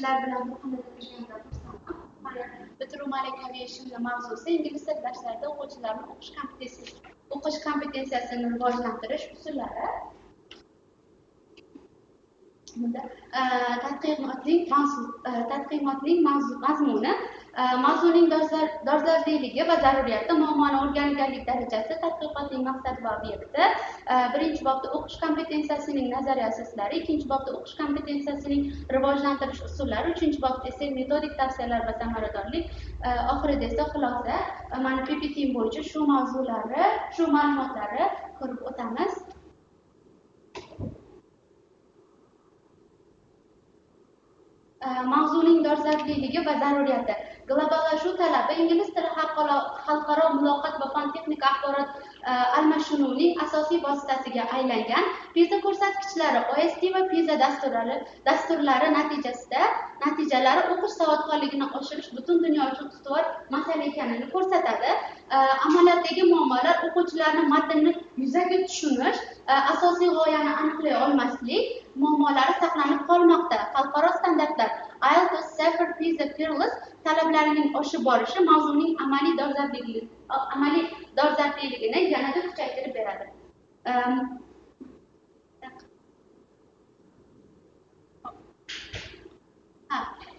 sizlar bilan bu xonada ko'rishganimdan xursandman. Bitiruv malakaviy ishimni mavzusi ingliz tili darslarida o'quvchilarni o'qish kompetensiyasini rivojlantirish usullari. Bunda tadqiqotning mazmuni, mavzuning dolzarbligi va zaruriyati, muammoni o'rganganlik darajasi, tadqiqotning maqsadi va obyekti. Birinchi bobda o'qish kompetensiyasining nazariy asoslari, ikkinchi bobda o'qish kompetensiyasining rivojlantirish usullari, uchinchi bobda esa metodik tavsiyalar va samaradorlik, oxirida esa xulosa. Mana PPT bo'yicha shu ma'lumotlarni ko'rib o'tamiz. Mavzuning dolzarbligi va zaruriyati. Globallashuv talabi ingliz tili xalqaro muloqot va fan-texnika axborot almashinuvining asosiy vositasiga aylangan. PISA ko'rsatkichlari OST va PISA dasturlari natijalari o'qish savodxonligini oshirish butun dunyo uchun ustuvor masala ekanini ko'rsatadi. Amaliyotdagi muammolar o'quvchilarning matnni yuzaga tushunish, asosiy g'oyani aniqlay olmaslik muammolari saqlanib qolmoqda. Xalqaro standartlar IELTS, TOEFL, PISA, Peerless talablarining oshib borishi mavzuning amaliy dolzarbligini yanada kuchaytirib beradi.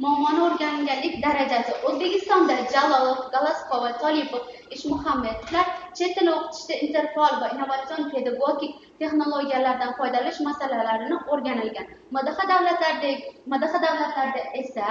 Muammoni o'rganganlik darajasi. O'zbekistonda Jalolov, Galaskova, Tolipov, Ishmuhamedovlar chet tili o'qitishda interfaol va innovatsion pedagogik texnologiyalardan foydalanish masalalarini o'rganilgan. MDH davlatlarida esa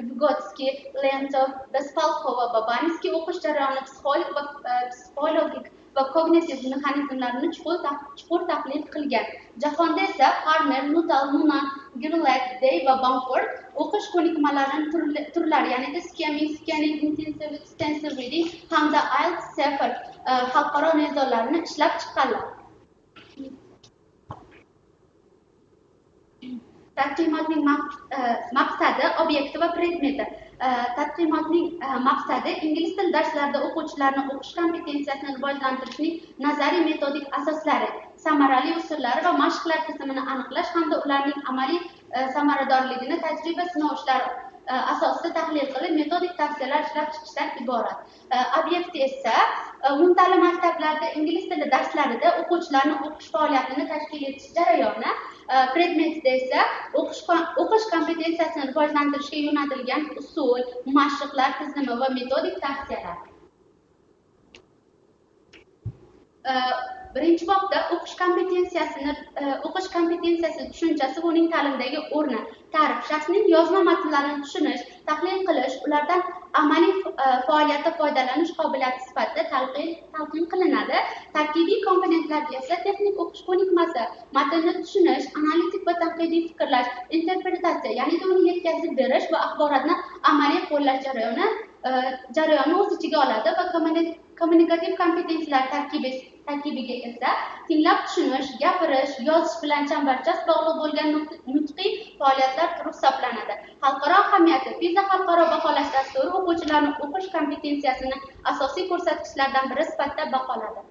Vygotsky, Lentov, Bespalkova va Baninskiy o'qish jarayoni psixologik va kognitiv mexanizmlarni chuqur tahlil qilgan. Jahonda esa Harmer, Nuttall, Noonan, Gilliland, Day va Bamford o'qish ko'nikmalarining turlari, ya'ni skimming, scanning, intensive, extensive reading hamda IELTS, TOEFL xalqaro mezonlarini ishlab chiqqanlar. Taqdimotning maqsadi, obyekti va predmeti. Taqdimotning maqsadi ingliz tili darslarida o'quvchilarning o'qish kompetensiyasini rivojlantirishning nazariy metodik asoslari, samarali usullari va mashqlar tizimini aniqlash hamda ularning amaliy samaradorligini tajriba sinov ishlari asosida tahlil qilib, metodik tavsiyalar ishlab chiqishdan iborat. Obyekti esa umumta'lim maktablarda ingliz tili darslarida o'quvchilarning o'qish faoliyatini tashkil etish jarayoni. Predmetda esa o'qish kompetensiyasini rivojlantirishga yo'naltirilgan usul, mashqlar tizimi va metodik tavsiyalar. Birinchi bobda o'qish kompetensiyasi tushunchasi va uning ta'limdagi o'rni. Ta'rif: shaxsning yozma matnlarini tushunish, tahlil qilish, ulardan amaliy faoliyatda foydalanish qobiliyati sifatida talqin qilinadi. Tarkibiy komponentlarga esa texnik o'qish ko'nikmasi, matnni tushunish, analitik va tanqidiy fikrlash, interpretatsiya, ya'ni uni yetkazib berish va axborotni amaliy qo'llash jarayoni o'z ichiga oladi va kommunikativ kompetensiyalar tarkibiga esa tinglab tushunish, gapirish, yozish bilan chambarchas bog'liq bo'lgan nutqiy faoliyatlar turi hisoblanadi. Xalqaro ahamiyati: PISA xalqaro baholash dasturi o'quvchilarning o'qish kompetensiyasini asosiy ko'rsatkichlardan biri sifatida baholadi.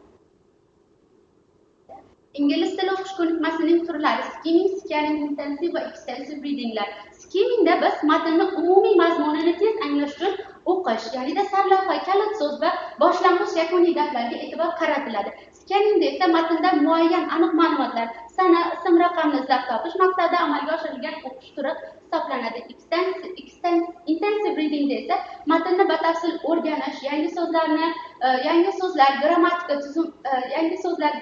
Ingliz tili o'qish ko'nikmasining turlari: skimming, scanning, intensive va extensive readinglar. Skimmingda biz matnning umumiy mazmunini tez anglash uchun o'qish, ya'ni sarlavha, kalit so'z va boshlang'ich yakuniy gaplarga e'tibor qaratiladi. Scanningda esa matnda muayyan aniq ma'lumotlar, sana, ism, raqamni izlab topish maqsadida amalga oshirilgan o'qish turi hisoblanadi. Intensive readingda esa matnni batafsil o'rganish, yangi so'zlar,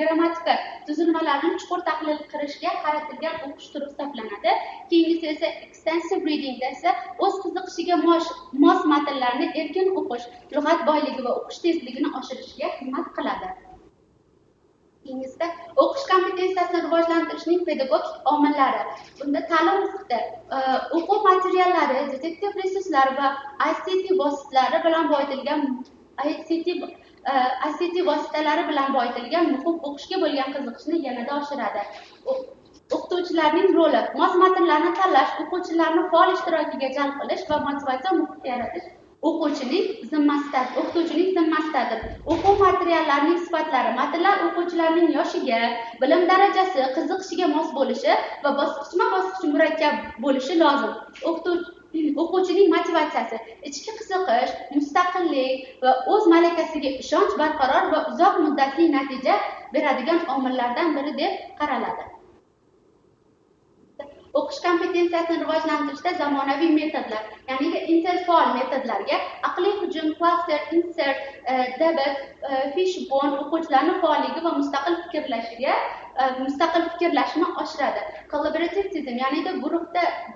grammatika tuzilmalarini chuqur tahlil qilishga qaratilgan o'qish turi hisoblanadi. Keyingisi esa extensive readingda esa o'z qiziqishiga mos matnlarni erkin o'qish, lug'at boyligi va o'qish tezligini oshirishga xizmat qiladi. Keyingisida o'qish kompetensiyasini rivojlantirishning pedagogik omillari. Bunda ta'lim muhiti, o'quv materiallari, detektiv resurslar va ICT vositalari bilan muhim o'qishga bo'lgan qiziqishni yanada oshiradi. O'qituvchilarning roli: mos matnlarni tanlash, o'quvchilarni faol ishtirokiga jalb qilish va motivatsiya muhiti yaratish o'qituvchining zimmasidadir. O'quv materiallarining sifatlari: matnlar o'quvchilarning yoshiga, bilim darajasi, qiziqishiga mos bo'lishi va bosqichma-bosqich murakkab bo'lishi lozim. o'quvchining motivatsiyasi, ichki qiziqish, mustaqillik va o'z malakasiga ishonch barqaror va uzoq muddatli natija beradigan omillardan biri deb qaraladi. O'qish kompetensiyasini rivojlantirishda zamonaviy metodlar, ya'ni interfaol metodlarga aqliy hujum, cluster, insert, debug, fishbone o'quvchilarning faolligi va mustaqil fikrlashni oshiradi. Collaborative tizim, ya'ni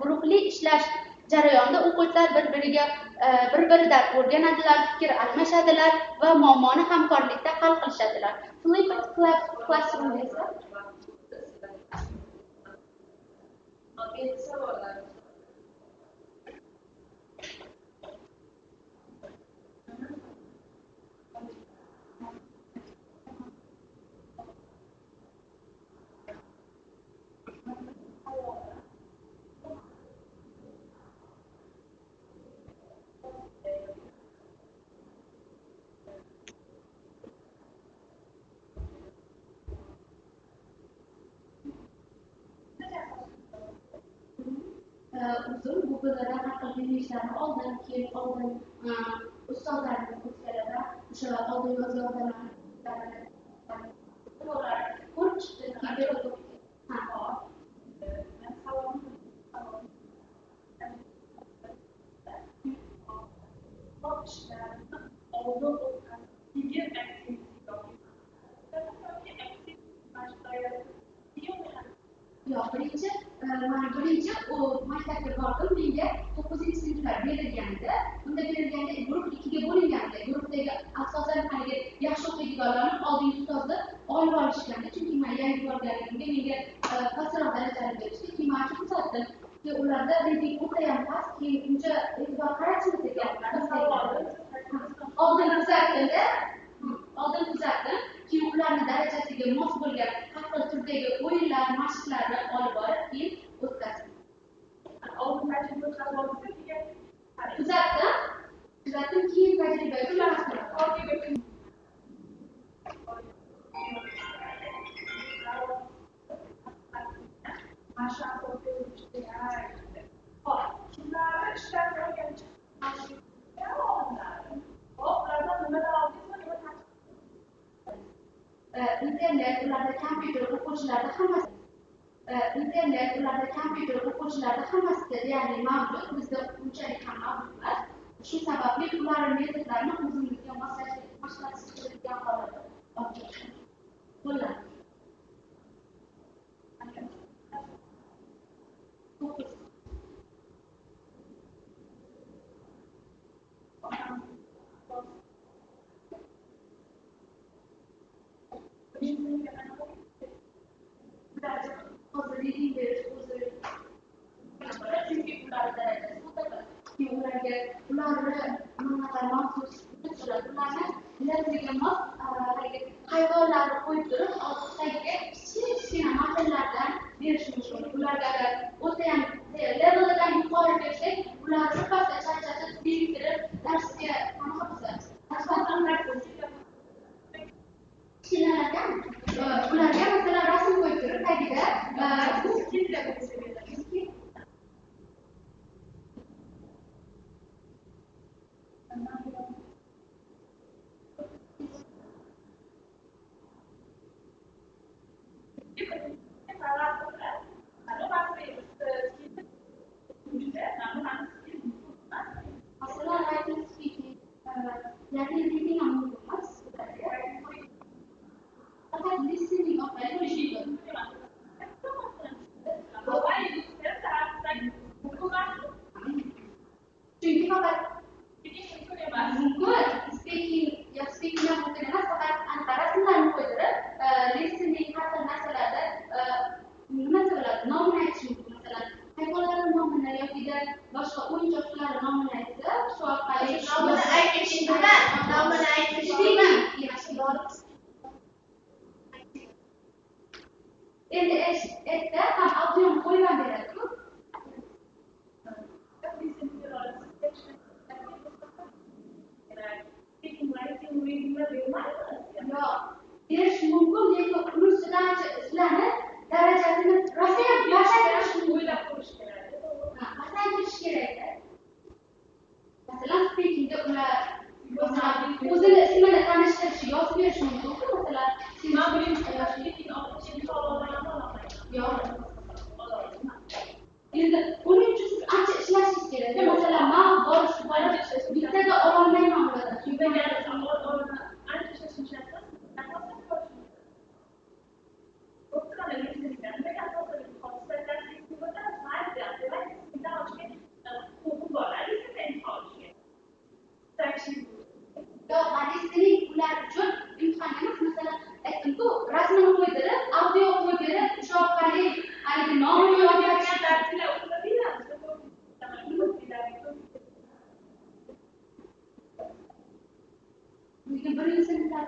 guruhli ishlash jarayonida o'quvchilar bir-biridan o'rganadilar, fikr almashadilar va muammoni hamkorlikda hal qilishadilar. Flipped classroom esa uzun Google'da har xil ishlarni oldin ustozlarning kurslarida o'sha oldin yozganlarni ko'rib chiqdiki birinchi maktabga bordim, menga 9-sinflar berilganda, unda berilganda guruh 2ga bo'linganda, guruhdagi asosan haligi yaxshi o'qiydiganlarni oldingi ustozni olib olishganda, chunki men yangi borganligimga menga pastroq darajali berishdi, keyin men ko'rsatdim. Ularda reading o'tayam past, keyin uncha e'tibor qaratishmas ekan. Oldin kuzatdim, keyin ularni darajasiga mos bo'lgan har xil turdagi o'yinlar, mashqlarni olib borib, keyin o'tkazdim. Kuzatdim, keyin tajribaga o'tkazdim. Internet ularda kompyuter o'quvchilarda hammasida deyarli mavjud, bizda unchalik ham mavjud emas. Shu sababli ularning metodlarini o'zimizga moslashtirib keladigan holatda qo'llanamiz. Hayvonlarni qo'yib turib, ortiqdagi kichkina masallardan berish mumkin. Ularga o'ta levelidan yuqori bersak, ular sirpasda charchatib, biriktirib, darsga qanaqa bo'lsa, ularga masalan rasm qo'yib turib, tagida berish mumkin, lekin urushdan sizlarni darajasini rosa pasaytirish kerak. mesela yok. Endi buning uchun siz ancha ishlashingiz kerak. Masalan, men borib bittada ololmayman bulardan. Yo'q, magistrining ular uchun imtihon emas. Masalan, aytdim-ku, rasmini qo'ydirib, audio qo'ydirib, o'sha orqali haligi nomini birinchi sinflar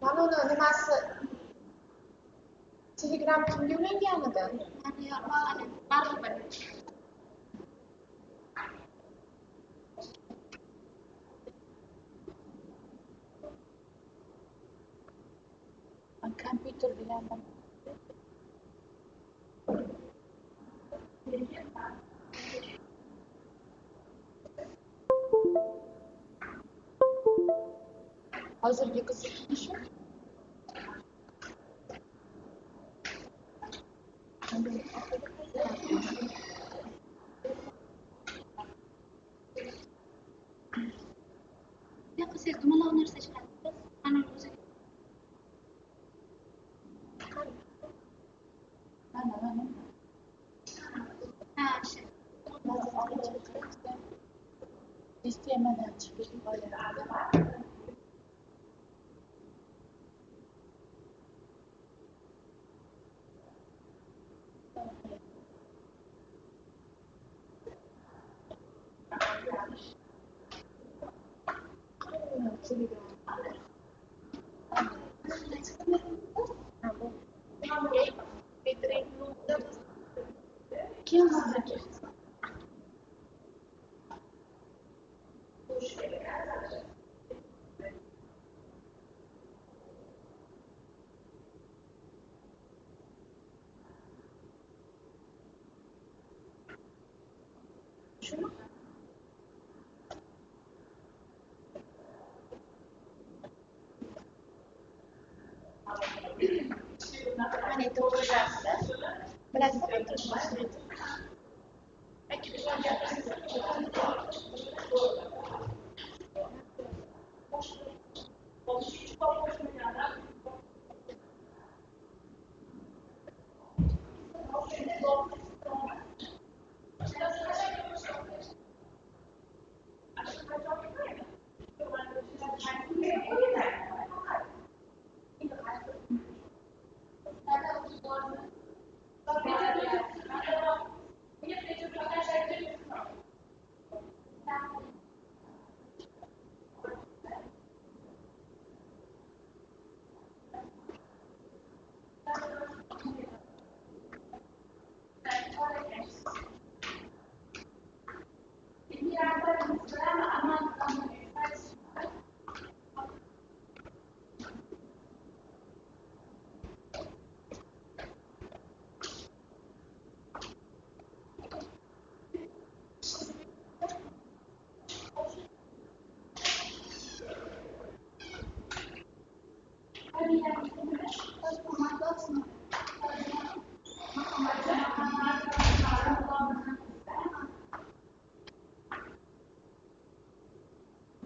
Mana uni nimasi? Telegram kimga ulanganmidi? Ma'lum. Kompyuter bilan hozirgi qiziq shu. Ne qilsangiz nimalar narsa chiqadi? Ana o'zi. Mana. Ha, shu. Sistemadan chiqib qoladi. Kim sizga? Şunu. Hani to'g'rirasida bilasizmi turmushni?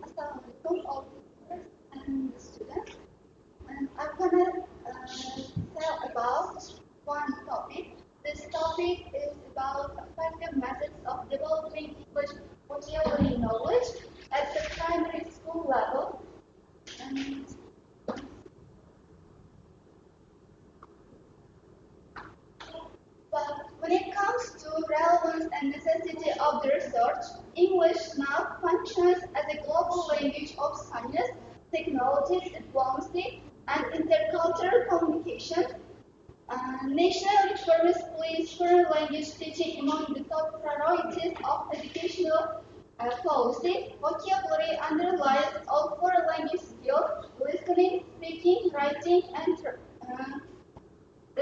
Assalamualaikum all teachers and students. I'm gonna tell about one topic. This topic is about effective methods of developing English vocabulary knowledge at the primary school level. And But when it comes to relevance and necessity of the research, English now functions as a global language of science, technology, diplomacy, and intercultural communication. National reforms place foreign language teaching among the top priorities of educational policy. Vocabulary underlies all foreign language skills: listening, speaking, writing, and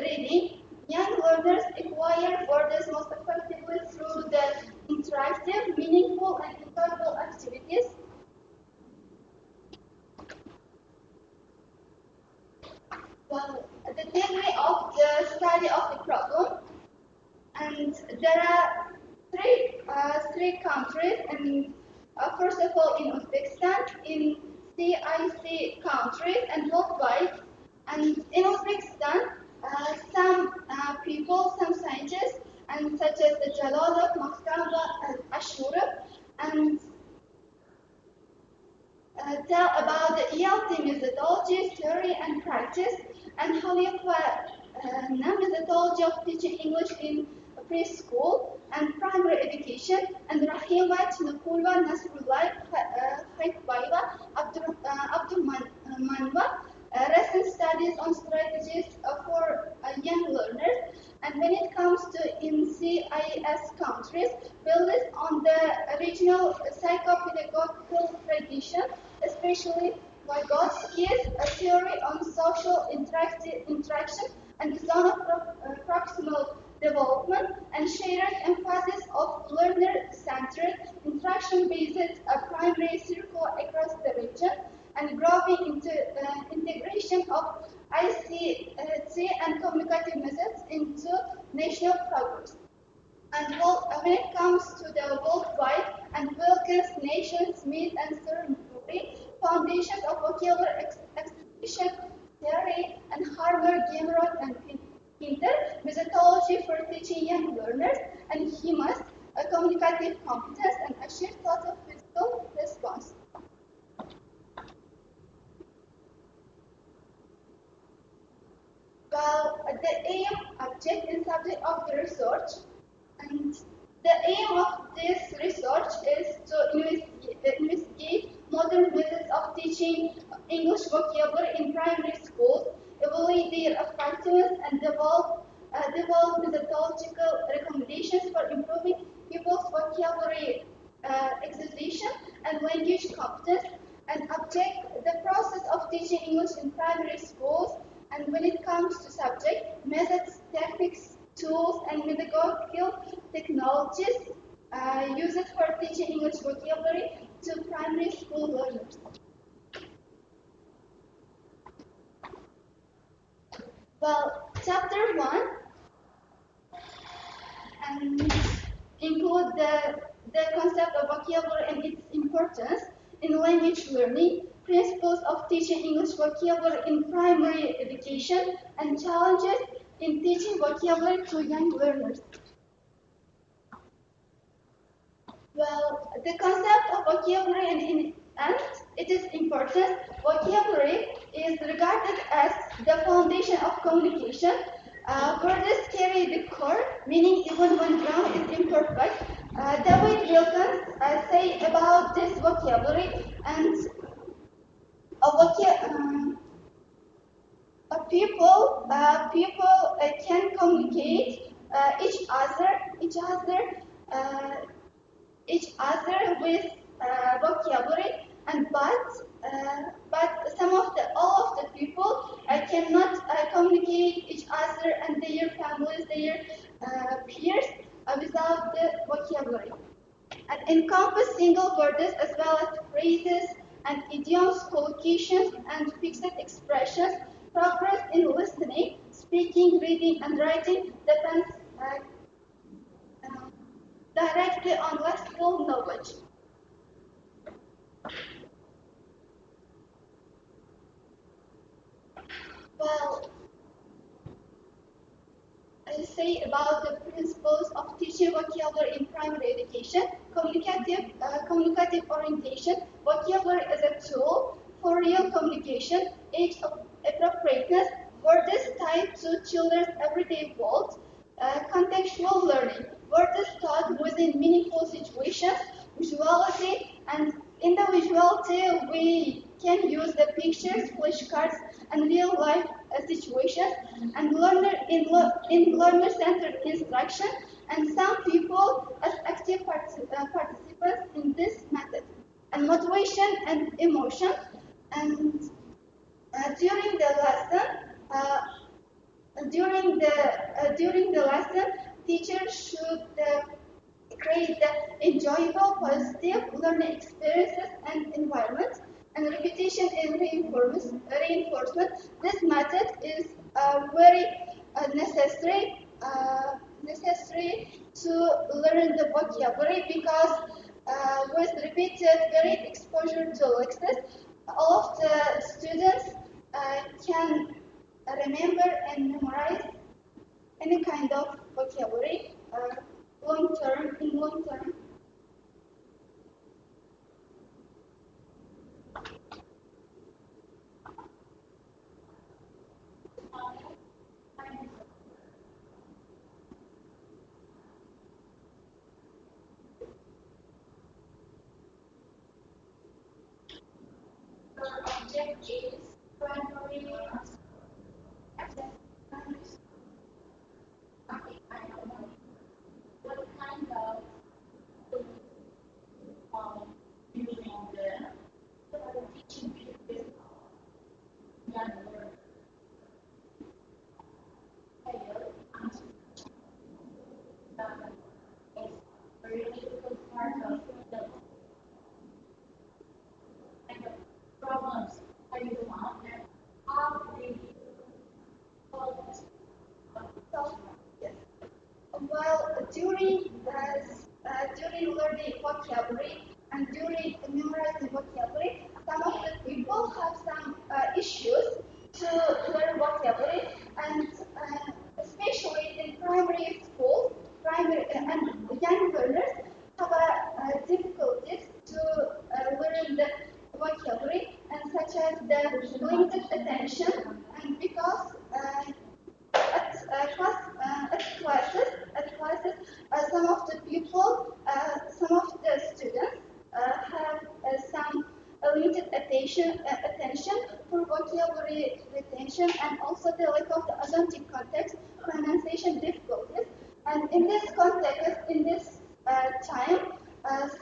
reading, young learners acquire words most effectively through the interactive, meaningful, and enjoyable activities. Well, the theory of the study of the problem, and there are three countries, and first of all in Uzbekistan, in CIC countries, and worldwide. And in Uzbekistan, some people, some scientists, and such as the Jalolov, Makhtamova, and Ashurov, and tell about the ELT methodology, theory, and practice, and how you apply the methodology of teaching English in preschool and primary education, and Rahima, Chinakulva, Nasrullah, Haikbaiva, Abdul Manwa, recent studies on strategies for young learners. And when it comes to in CIS countries, built on the regional psychopedagogical tradition, especially Vygotsky's theory on social interaction and the zone of proximal development, and Scherer's emphasis of learner-centered, interaction-based primary circle across the region, and growing integration of ICT and communicative methods into national progress. And when it comes to the worldwide, and Wilkins, Nation, Smith, and Thornbury, foundations of vocabulary exposition theory, and Harmer, Gameron, and Pinter, methodology for teaching young learners, and HEMAS, a communicative competence, and a shared thought of physical response. Well, the aim, object, and subject of the research, and the aim of this research is to investigate modern methods of teaching English vocabulary in primary schools, evaluate their effectiveness, and develop methodological recommendations for improving pupils' vocabulary acquisition and language competence, and object the process of teaching English in primary schools. And when it comes to subject, methods, techniques, tools, and pedagogical technologies used for teaching English vocabulary to primary school learners. Well, chapter 1 include the concept of vocabulary and its importance in language learning, principles of teaching English vocabulary in primary education, and challenges in teaching vocabulary to young learners. Well, the concept of vocabulary and its importance, vocabulary is regarded as the foundation of communication. Words carry the core, meaning even when grammar is imperfect. David Wilkins say about this vocabulary, and people can communicate each other with vocabulary, and but all of the people cannot communicate each other and their families, their peers without the vocabulary. And encompass single words as well as phrases and idioms, collocations, and fixed expressions. Progress in listening, speaking, reading, and writing depends directly on lexical knowledge. Well, I'll say about the principles of teaching vocabulary in primary education. Communicative orientation. Vocabulary is a tool for real communication, age appropriateness, words tied to children's everyday world, contextual learning, words taught within meaningful situations, visuality, and in the visuality we can use the pictures, flashcards, and real life situations, and learner-centered instruction, and some people as active participants in this method, and motivation and emotion. And during the lesson, during the lesson, teachers should create the enjoyable, positive learning experiences and environments. And repetition and reinforcement. This method is very necessary to learn the vocabulary because with repeated varied exposure to Lexis, all of the students can remember and memorize any kind of vocabulary long term. Your object is primary access. Okay, I don't know. What kind of using the teaching period young learner fail is a really difficult part of the kind of problems that you found and how they solve this. So, yes. Well, during learning vocabulary and during memorizing vocabulary, some of the people have some issues to learn vocabulary, and especially in primary schools, primary and young learners have difficulties to learn the vocabulary, and such as the limited attention, and because at classes, some of the people, some of the students have some limited attention for vocabulary retention, and also the lack of the authentic context, pronunciation difficulties. And in this context, in this time,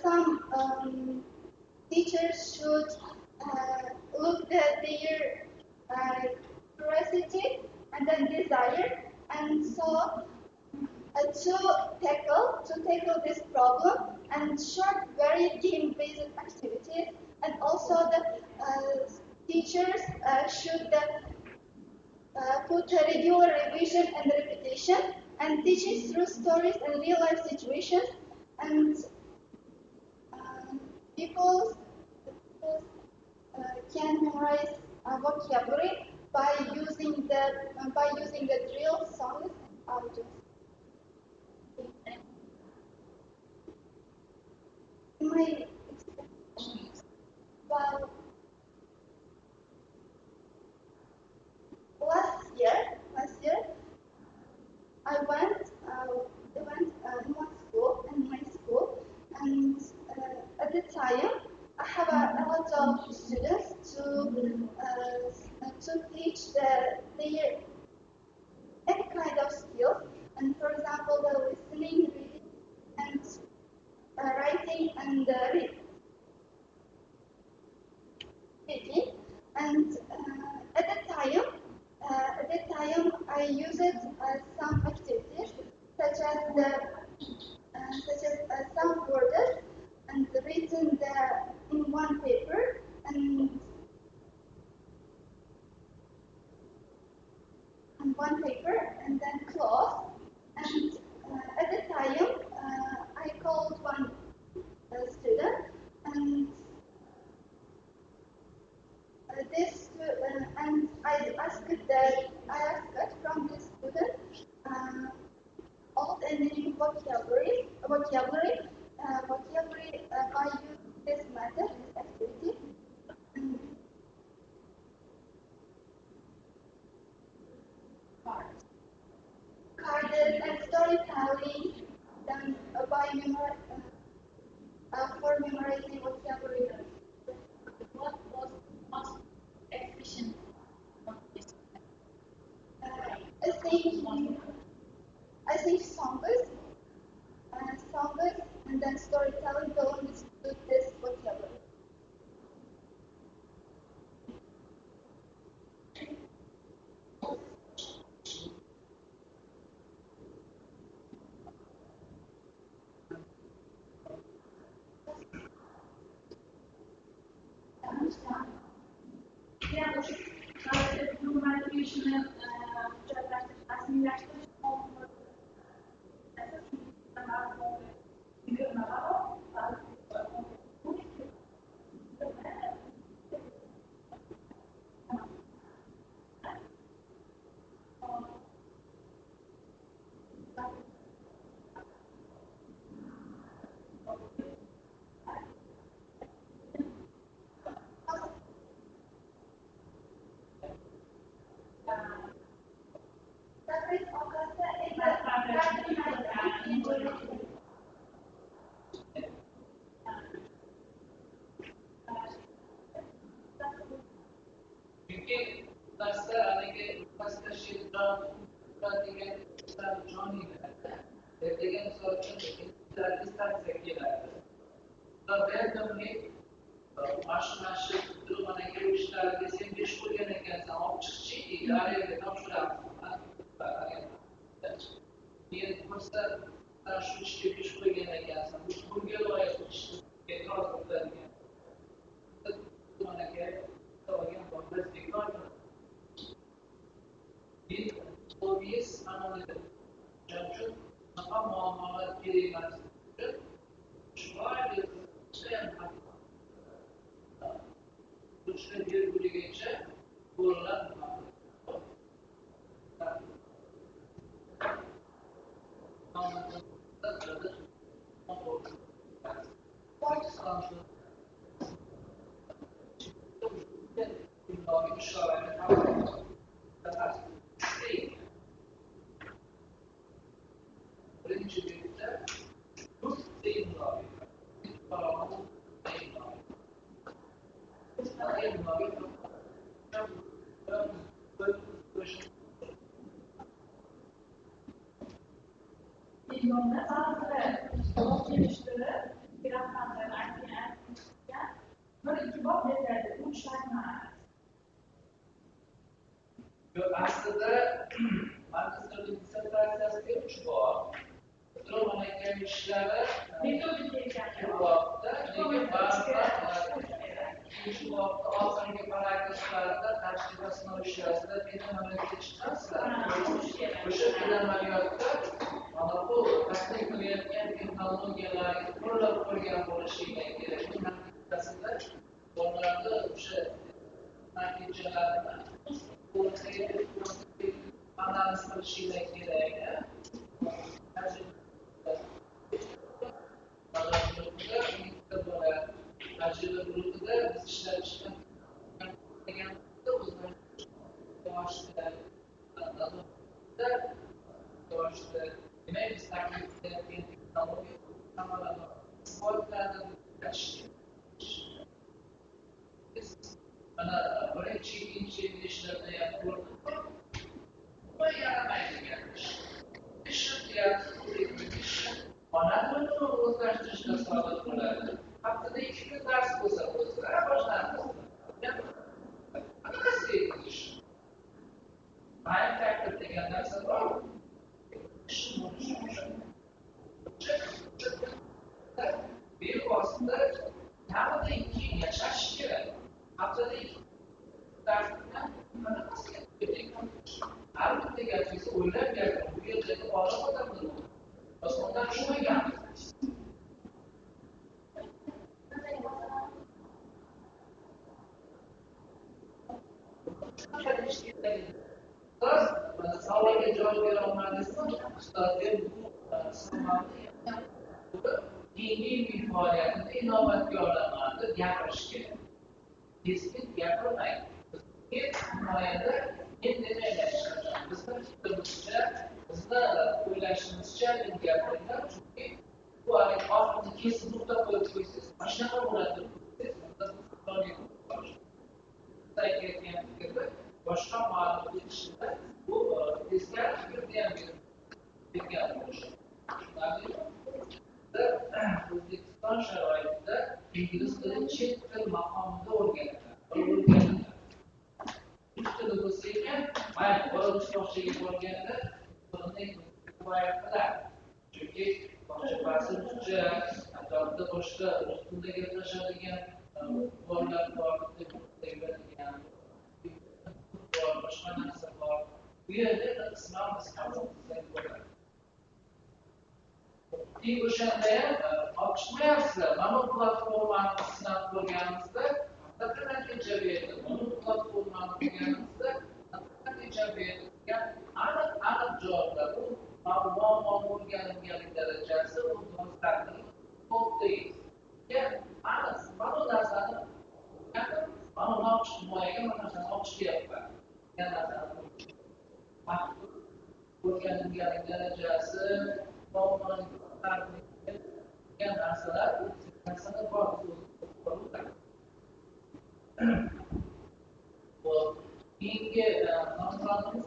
some teachers should look at their curiosity and then desire, and so to tackle this problem and short very game-based activities, and also the teachers should put a regular revision and repetition and teaching through stories and real life situations, and people can memorize vocabulary by using the drill songs and audios. My experience, well, last year, I went in my school, and at the time, I have a lot of students to teach their any kind of skills, and for example, the listening, reading, and writing, and reading. And at the time, I used some activities such as some words and written in one paper, and then cloth. And at the time, I called one student, and and I asked from this student all the new vocabulary by using this method, this activity. And cards and storytelling done for memorizing vocabulary. What was most efficient of this? I think songs, and then storytelling belongs to this vocabulary. Milyonda bazı soğuk gelişleri bir haftadan erken böyle iki bak yeterli. Üç tane. Aslında arkasında disertasyası demiş bu. Roman eklemişlere bu hafta çünkü bazı ikinci bu hafta altındaki paragraflarda karşılıklı sınav işaretiyle bir analize çıkarsa bu şekilde ameliyatta ama bu teknik üretken teknolojiler kurulup kurgan bo'lishiyla ilgili aslında onlarda natijalarni analiz qilishinglar kerak. Tajriba guruhida biz ishlab chiqqan demak biz taklif qilayotgan texnologiya samarador sifatlardan mana birinchi ikkinchi ishlarda ham ko'rdik bu yaramaydi degan ish ona tilini o'zlashtirishga sabab bo'ladi. Haftada 2 kun dars bo'lsa boshlanadi. Qanaqa ish? Time factor degan narsa bor. Bevosita kamida 2 yil yashash kerak. Haftada 2 darsdan qanaqasiga har bitta gapingizni o'ylab gapiring. Bu yerdagi olim odamlar osmondan tushmagan. Savolga javob bera olmadingizmi? Ustozga bu savolni diniy faoliyatida inovatga deb gapirish kerak. Keskin gapirmang. Himoyada endi bizni fikrimizcha, bizni o'ylashimizcha gapiringlar, chunki bu oxirida kesib nuqta qo'yib qo'ysangiz, mana shunaqa bo'ladi aytayotgan fikrda boshqa ma'lumot berishda bu teskari fikrni ham bergan bo'lishi. O'zbekiston sharoitida ingliz tili chet til maqomida o'rganiladi. Rus tili bo'lsa ekan, mayli bola bog'chaga borganda buni kifoya qiladi. Chunki bog'cha ba'zi ruscha, atrofda boshqa rus tilida gaplashadigan bolalar bor, boshqa narsa bor. Bu yerda qisman biz qabul qilsak bo'ladi. O'shanda ham olqishmayapsizlar. Mana bu platformani sinab ko'rganimizda qanaqa natija berdi? Mana bu platformani ko'rganimizda qanaqa natija berdi? Aniq javoblar. Bu muammo o'rganilganlik darajasi bu do'stlarning to'xtaydi. Aniq mana bu narsani mana olqish himoyaga mana narsani olqish deyapman. Yana narsani o'rganilganlik darajasi degan narsalar bor. Bu keyingi nomzodimiz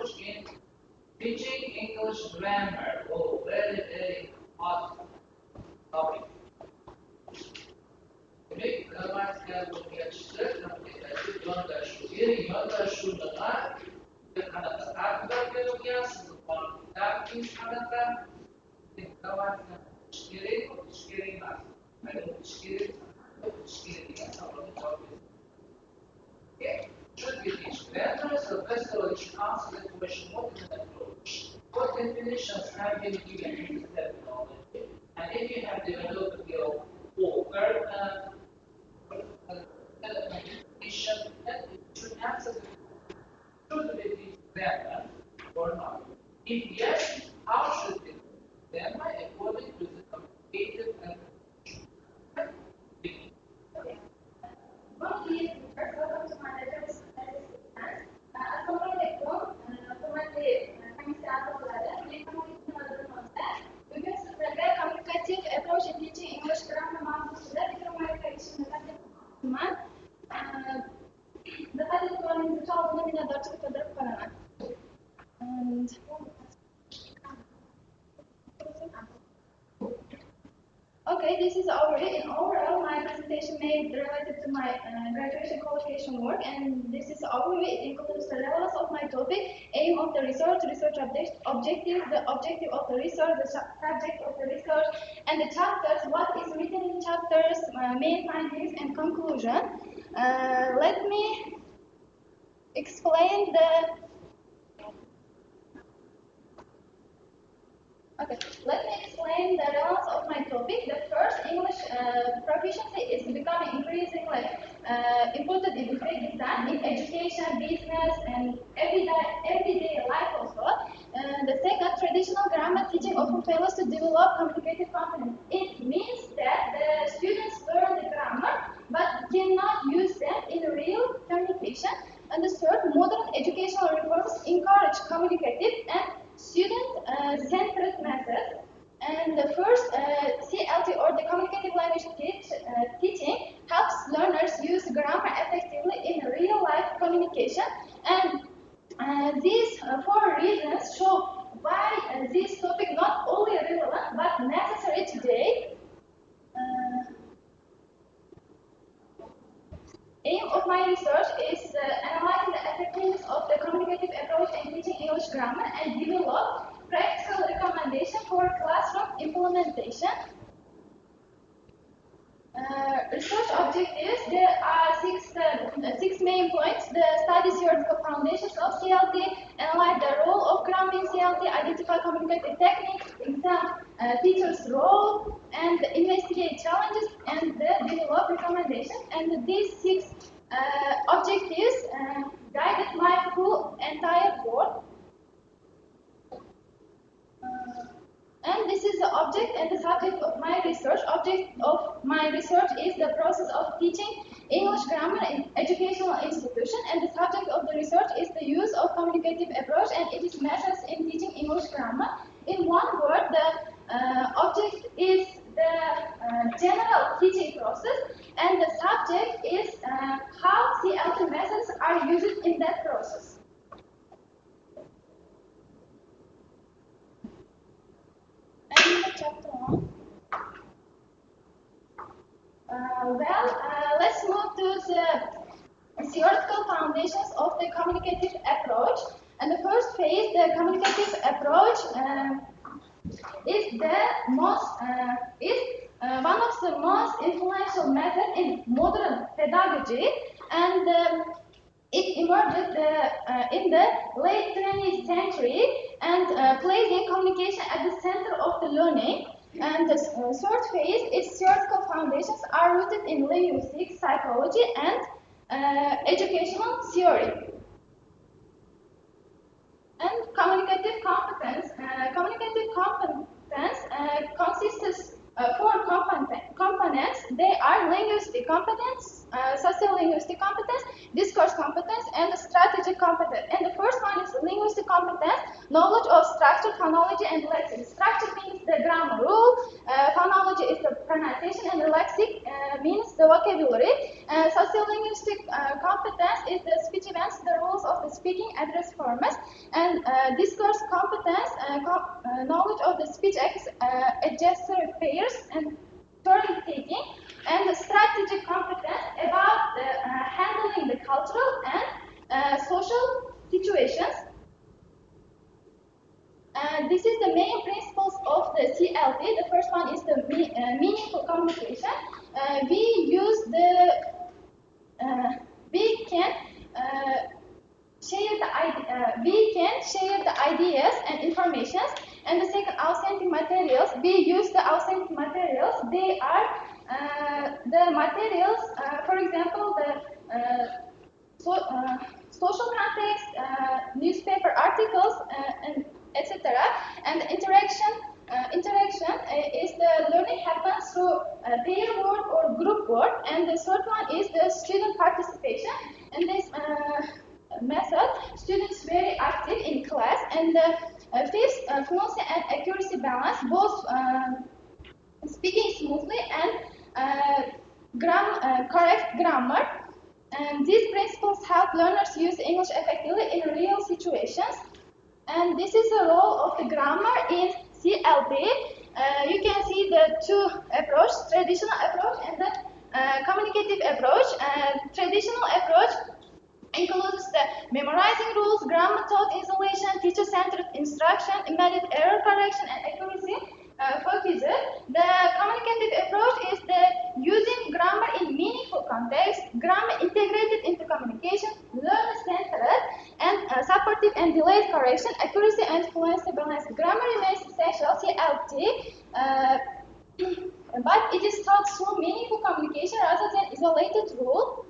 approach in teaching English grammar. Oh, very hot topic. Demek gramatical o'rganishda kommunikativ yondashuv. Yondashuvda qanaqa tartiblarga o'tgan, sizni qonuniy tartibingiz qanaqa? Grammatikani o'qish kerakmi, o'qish kerak emas? Agar o'qish kerak, o'qish kerak degan savolga javob berasiz. Okay? Should be teach grammar, so first of all, you should answer the question, what is an approach? What definitions have been given in this terminology? And if you have developed your author definition, then you should answer the question, should we teach grammar or not? If yes, how should we teach grammar according to the communicative and Bugun sizlarga kommunikativ approach in teaching English grammar mavzusida diqqat e'tiboringiz uchun oldindan minnatdorchilik bildirib qolaman. Okay, this is overall my presentation made related to my graduation qualification work, and this is overview. It includes the levels of my topic, aim of the research objectives, the objective of the research, the subject of the research, and the chapters, what is written in chapters, main findings and conclusion. Let me explain the relevance of my topic. The first, English proficiency is becoming increasingly important in Uzbekistan in education, business, and everyday life also. The second, traditional grammar teaching often fails to develop communicative competence. It means that the students learn the grammar but cannot use them in real communication. And the third, modern educational reforms encourage communicative and student-centered methods. And the first, CLT or the communicative language teaching helps learners use grammar effectively in real-life communication. And these four reasons show why this topic not only relevant but necessary today. Aim of my research is analyzing the effectiveness of the communicative approach in teaching English grammar and develop practical recommendations for classroom implementation. Research objectives, there are six main points. The study theoretical foundations of CLT, analyze the role of grammar in CLT, identify communicative techniques, examine teacher's role, and investigate challenges and develop recommendations. And these six objectives guided my full entire work. And this is the object and the subject of my research. Object of my research is the process of teaching English grammar in educational institution, and the subject of the research is the use of communicative approach and its methods in teaching English grammar. In one word, the object is the general teaching process, and the subject is how CLT methods are used in that process. Chapter 1. Let's move to the theoretical foundations of the communicative approach. And the first phase, the communicative approach, is one of the most influential methods in modern pedagogy, and it emerged in the late 20th century and placing communication at the center of the learning. And the third phase, its theoretical foundations are rooted in linguistics, psychology, and educational theory. And communicative competence. Consists of four components. They are linguistic competence, sociolinguistic competence, discourse competence, and strategic competence. And the first one is linguistic competence, knowledge of structure, phonology, and lexic. Structure means the grammar rule, phonology is the pronunciation, and the lexic means the vocabulary. Sociolinguistic competence is the speech events, the rules of the speaking address formats, and discourse competence, knowledge of the speech adjuster pairs, and turn taking, and the strategic competence about handling the cultural and social situations. This is the main principles of the CLT. The first one is the meaningful communication. We use the we can share the ideas and informations. And the second, authentic materials. We use the authentic materials. They are the materials, for example, social context, newspaper articles, and etc. And the interaction is the learning happens through pair work or group work. And the third one is the student participation. In this method, students very active in class. And the fifth, fluency and accuracy balance, both speaking smoothly and correct grammar. And these principles help learners use English effectively in real situations. And this is the role of the grammar in CLB. You can see the two approaches, traditional approach and the communicative approach. Traditional approach includes the memorizing rules, grammar thought isolation, teacher-centered instruction, embedded error correction, and accuracy focused. The communicative approach is the using grammar in meaningful context, grammar integrated into communication, learner-centered, and supportive and delayed correction, accuracy and fluency balance. Grammar remains essential, CLT, but it is taught through meaningful communication rather than isolated rule.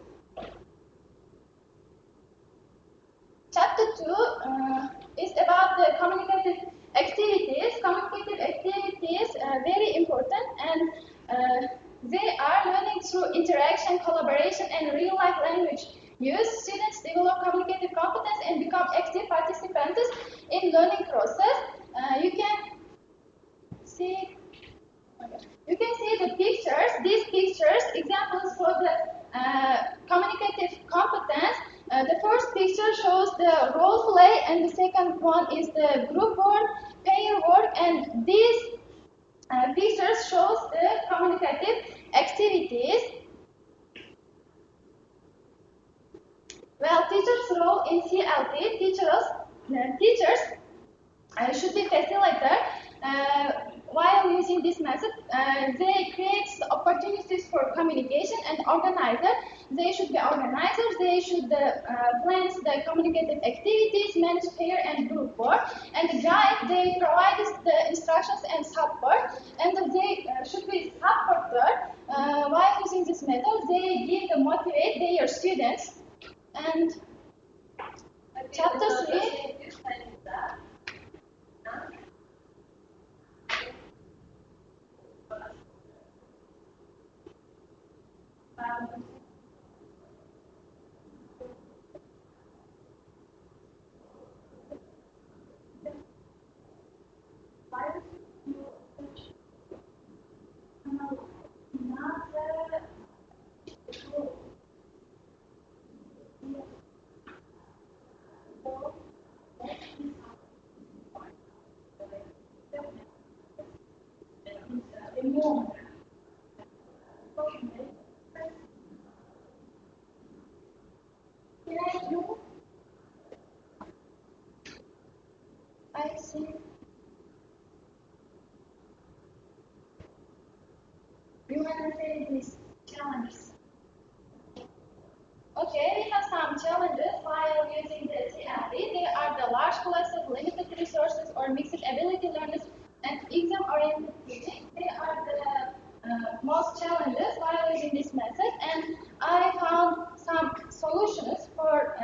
Chapter 2 is about the communicative activities. Communicative activities are very important, and they are learning through interaction, collaboration, and real-life language use. Students develop communicative competence and become active participants in learning process. You can see the pictures. These pictures, examples for the communicative competence. The first picture shows the role play, and the second one is the group work, pair work, and these pictures shows the communicative activities. Well, teachers' role in CLT, teachers should be facilitator. While using this method, they create opportunities for communication, and organizer. They should be organizers. They should plan the communicative activities, manage pair and group work, and the guide. They provide the instructions and support, and they should be supporter. While using this method, they give the motivate their students. And chapter 3. I see. You want to say these challenges? Okay, we have some challenges while using the CLT. They are the large classes, limited resources, or mixed ability learners, and exam-oriented teaching. They are the most challenges while using this method, and I found some solutions for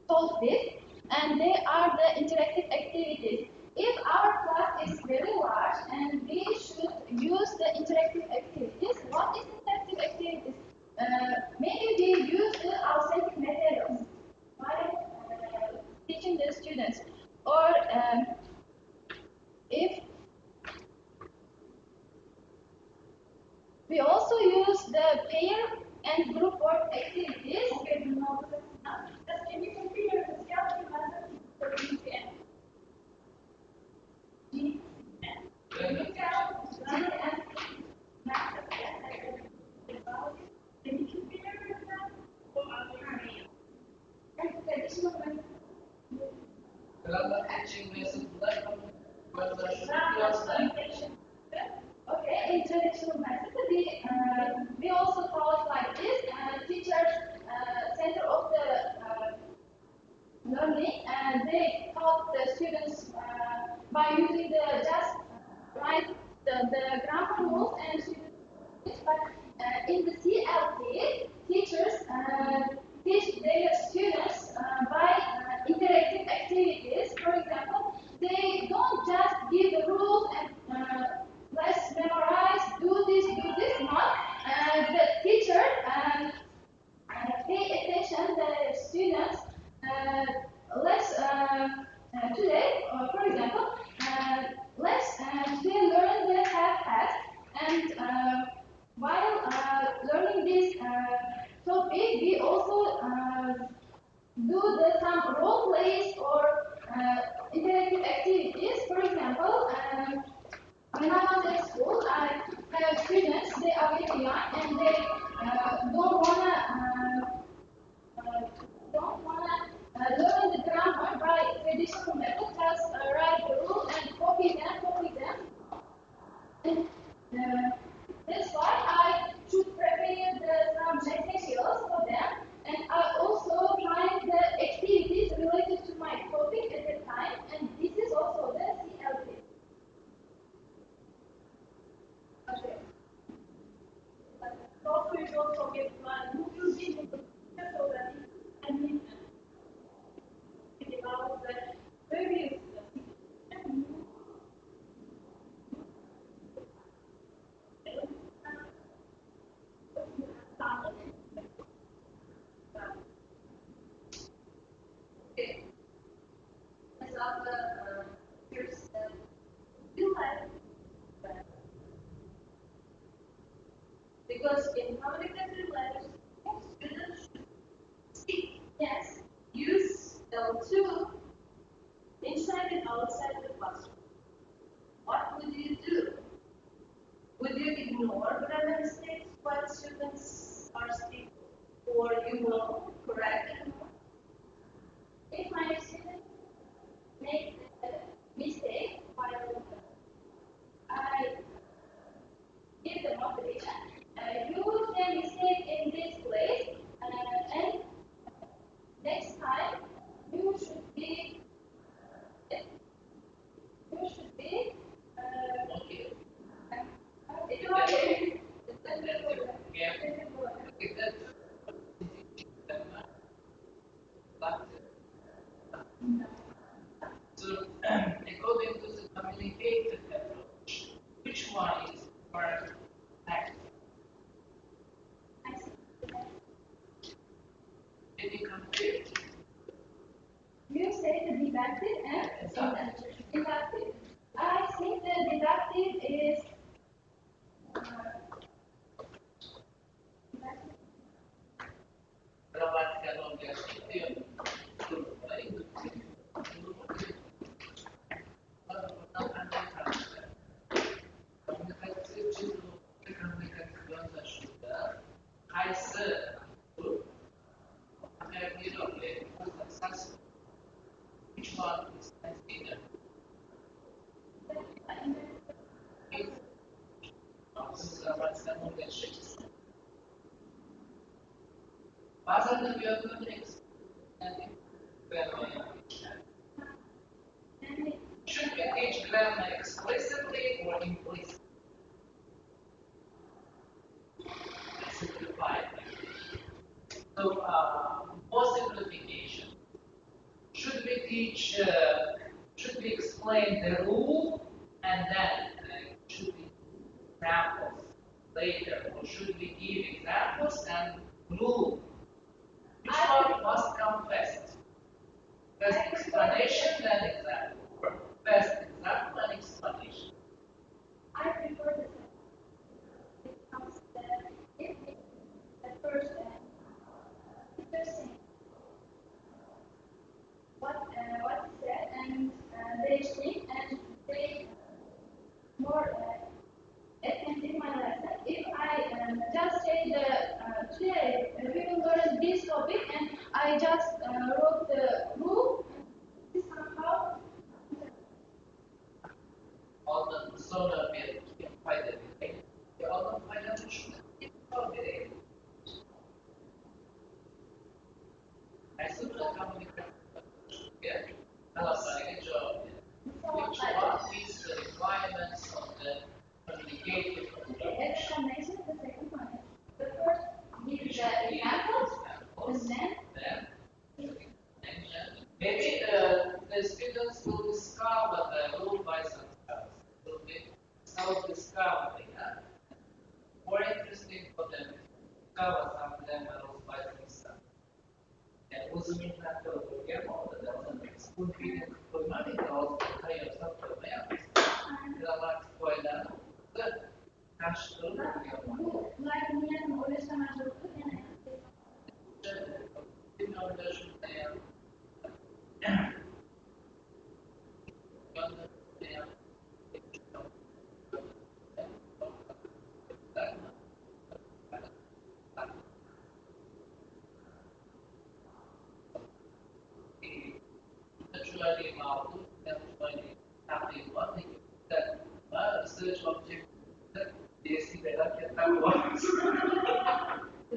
solve this, and they are the interactive activities. If our class is very large and we should use the interactive activities, what is interactive activities? Maybe we use the authentic materials while teaching the students, or if we also use the pair and group work activities. Okay, can you traditional method. Dalam teaching method Okay, in traditional method, we also taught like this. Teachers center of the learning, and they taught the students by using the just write the grammar rules and students. But in the CLT, teachers teach their students by interactive activities. For example, they don't just give the rules and let's memorize, do this, not. The teacher pay attention the students. Let's today, for example, let's today learn the have past, and while learning this topic, we also do some role plays or interactive activities. For example, when I was at school, I have students. They are very young and they don't wanna learn the grammar by traditional method. Just write the rules and copy them. And that's why I should prepare some materials for them. And I also find the activities related to my topic at the time. And this is also the CLT. Okay. Software is also get one. Using the so that I mean about the various okay. As of the here's you have because in communicative language, students should speak, yes, use L2 inside and outside the classroom. What would you do? Would you ignore grammar mistakes while students are speaking, or you will correct them? If my students make a mistake while I give them motivation, you can mistake in this place, and next time you should be okay. So, according to the communicative approach, which one is more active? Maybe compare. You say the deductive and inductive. I think the deductive is Gramatical objectivity. Which one is considered? Bazen de görmeniz should we teach grammar explicitly or implicitly? Simplified. So, more simplification. Should we teach? Should we explain the rule and then should we examples later, or should we give examples and rule? Which one must come first? First explanation, then example. First example and explanation. I prefer the second. It comes if the first teacher saying what is said and they think and they more attentive my lesson. If I just say the today we will learn this topic and I wrote the book. This somehow Ondan sonra bir fayda verir. Ondan faydanın şunu verir. I still don't communicate with a job. Which what is the requirements of the communicative explanation, the second one. The first gives the examples, and then maybe the students will discover the rule by themselves. It will be self-discovery. More interesting for them to discover some of them rules by themselves. And also means that the oldu. Spoon feeding koymadı da o kayarsa koymaya gramat koylar da karşılığında bu like oraya sanatçılığı yani bilmiyorum da şunu ya naturally model naturally happening one thing that research object that basic data can have works.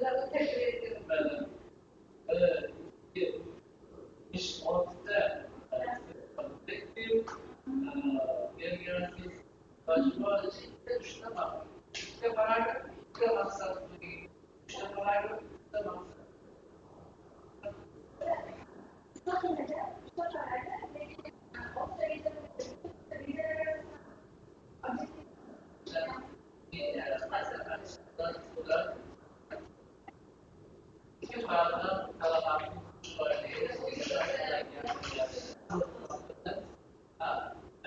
That will iş ortada objective variances acaba şuna bak. İşte paragraf, işte maksat işte paragraf, işte maksat.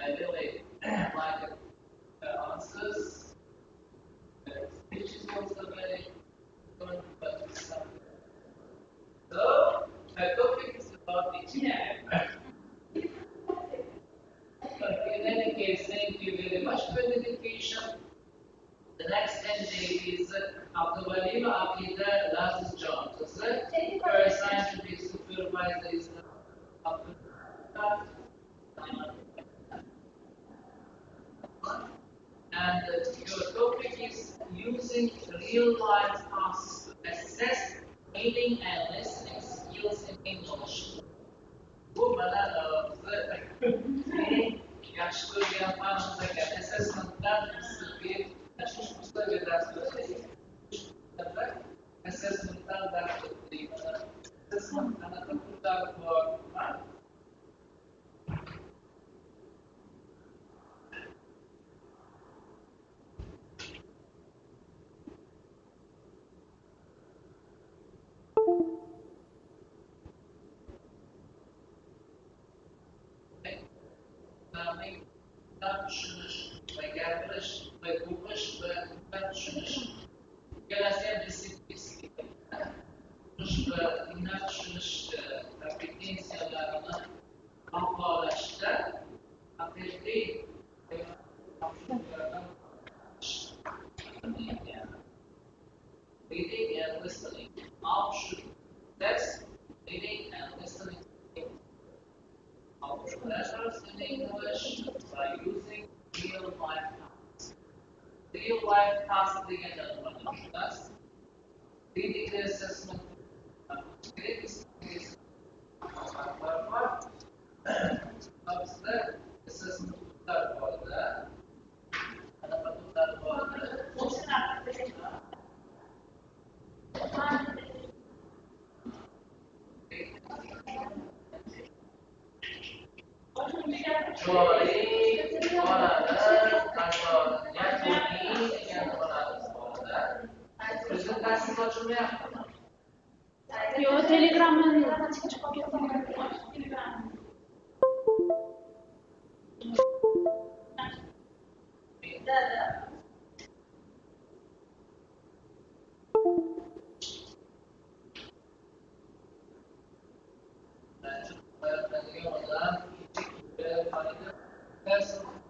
I really like answers. Speech is also very good, but so my topic is about the But in any case, thank you very much for the dedication. The next candidate is Abdulhalim Aqida Lazis John. So, sir, your assigned to be supervisor is Abdullah. And your topic is using real-life tasks to assess reading and listening skills in English. Bu bana benim yaşlı bir yapanımıza gelen assessment'tan bir açmış kurslar ve dersler assessment'tan ders tutayım. Assessment'tan da kurtar bu var. Düşünür ve gelmiş ve bulmuş ve düşünür. Gelesen disiplin ve inançmış kompetansiyalarını paylaştı. Ateşli ve reading and listening. How should test reading and listening? How should letters in English by using real life tasks? Real life tasks again that's reading the assessment. Assessment Yo, Telegram'ın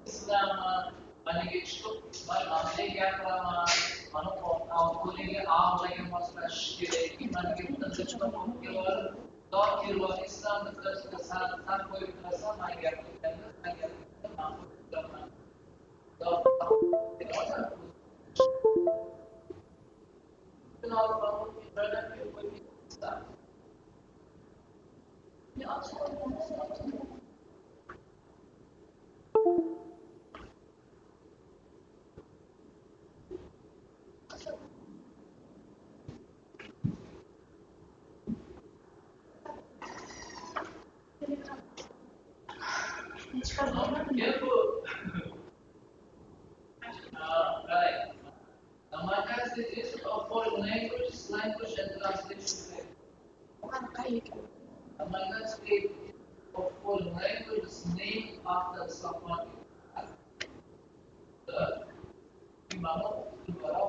Islam hani geçtik Anadolu'ya gelmem Anadolu'ya ağırlığa masaj gereği hani gittim seçtim var Daha kirvan İslam'da sen koyup kırarsan ben gerçekten ben koyup daha bütün Avrupa'nın böyle bir koyup ister. Gel bu. Right. Now my passage is of foreign language and translation. My next page of foreign language is named after someone. Imamo Ibarra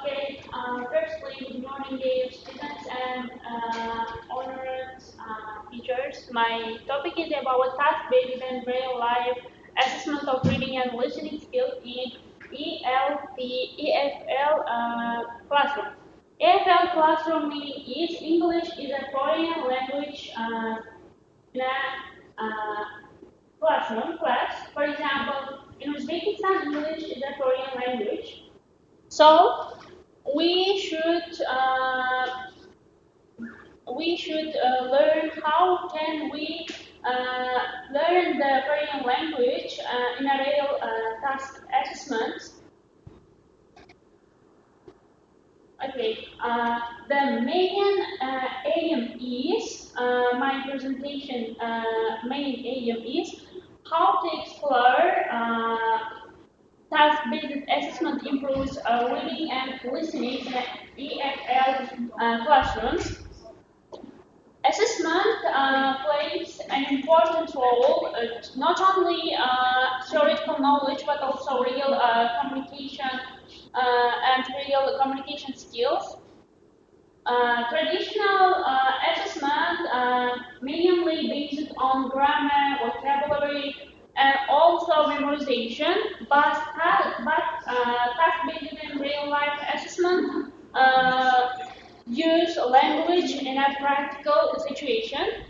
Okay, firstly, good morning, dear students and honored teachers. My topic is about task-based and real-life assessment of reading and listening skills in EFL classroom. EFL classroom meaning is English is a foreign language in a classroom class. For example, in Uzbekistan, English is a foreign language. So we should learn how can we learn the foreign language in a real task assessment. Okay, the main aim is my presentation. Main aim is how to explore task-based assessment improves reading and listening in EFL classrooms. Assessment plays an important role, not only theoretical knowledge, but also real communication and real communication skills. Traditional assessment mainly based on grammar, vocabulary, and also memorization, but task-based and real-life assessment use language in a practical situation.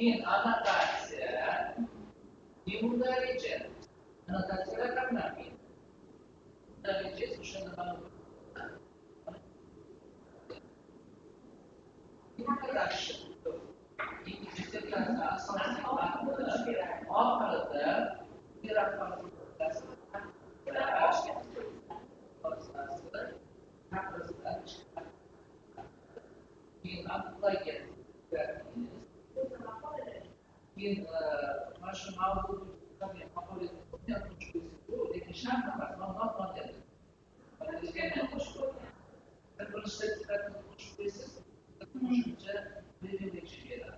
In anak saya, dimulai jen, anak saya kan nabi, dari jen sudah nama interaction. Ini kita asal apa gerakan in unplugged in national kami apa yang itu dikisahkan mas nonton konten penelitian dan bersertifikat khusus juga privilege dia.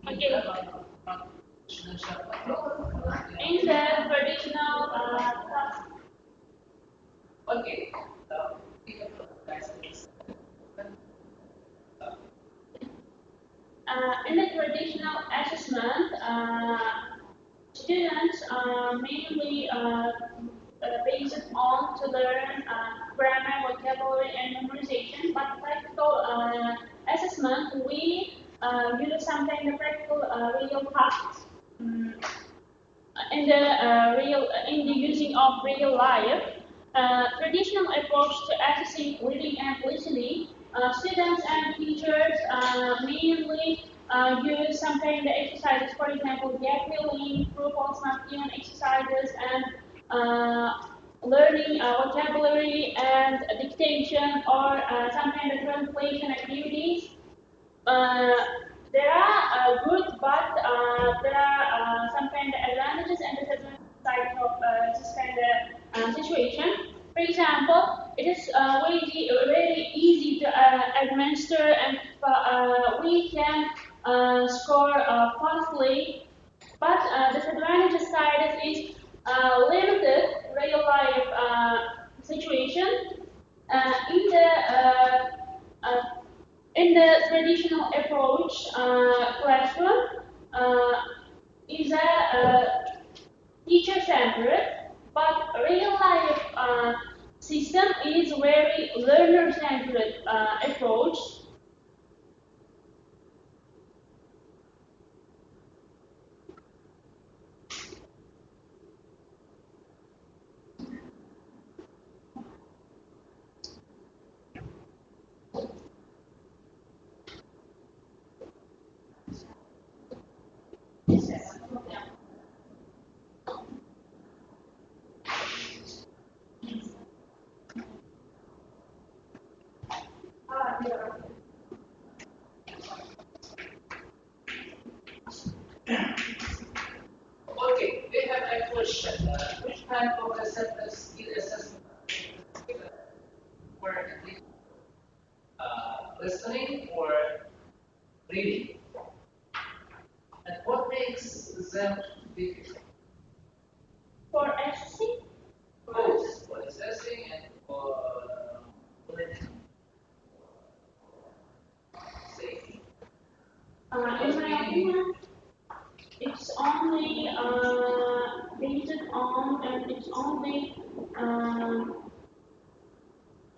Okay. In the traditional Okay. In the traditional assessment, students are mainly based on to learn grammar, vocabulary, and memorization. But practical assessment, we use sometimes the practical real tasks in the using of real life. Traditional approach to assessing reading and listening, students and teachers mainly use some kind of exercises, for example, gap filling, true false not given exercises, and learning vocabulary and dictation or some kind of translation activities. There are good, but there are some kind of advantages and disadvantages of this kind of situation. For example, it is very easy to administer, and we can score fastly. But disadvantage side is limited real life situation in the in the traditional approach, classroom is a teacher-centered, but real-life system is very learner-centered approach. Okay, we have a question. Which type of assessment skill assessment for listening or reading? And what makes them difficult? For assessing, Both for assessing and for listening. Say. only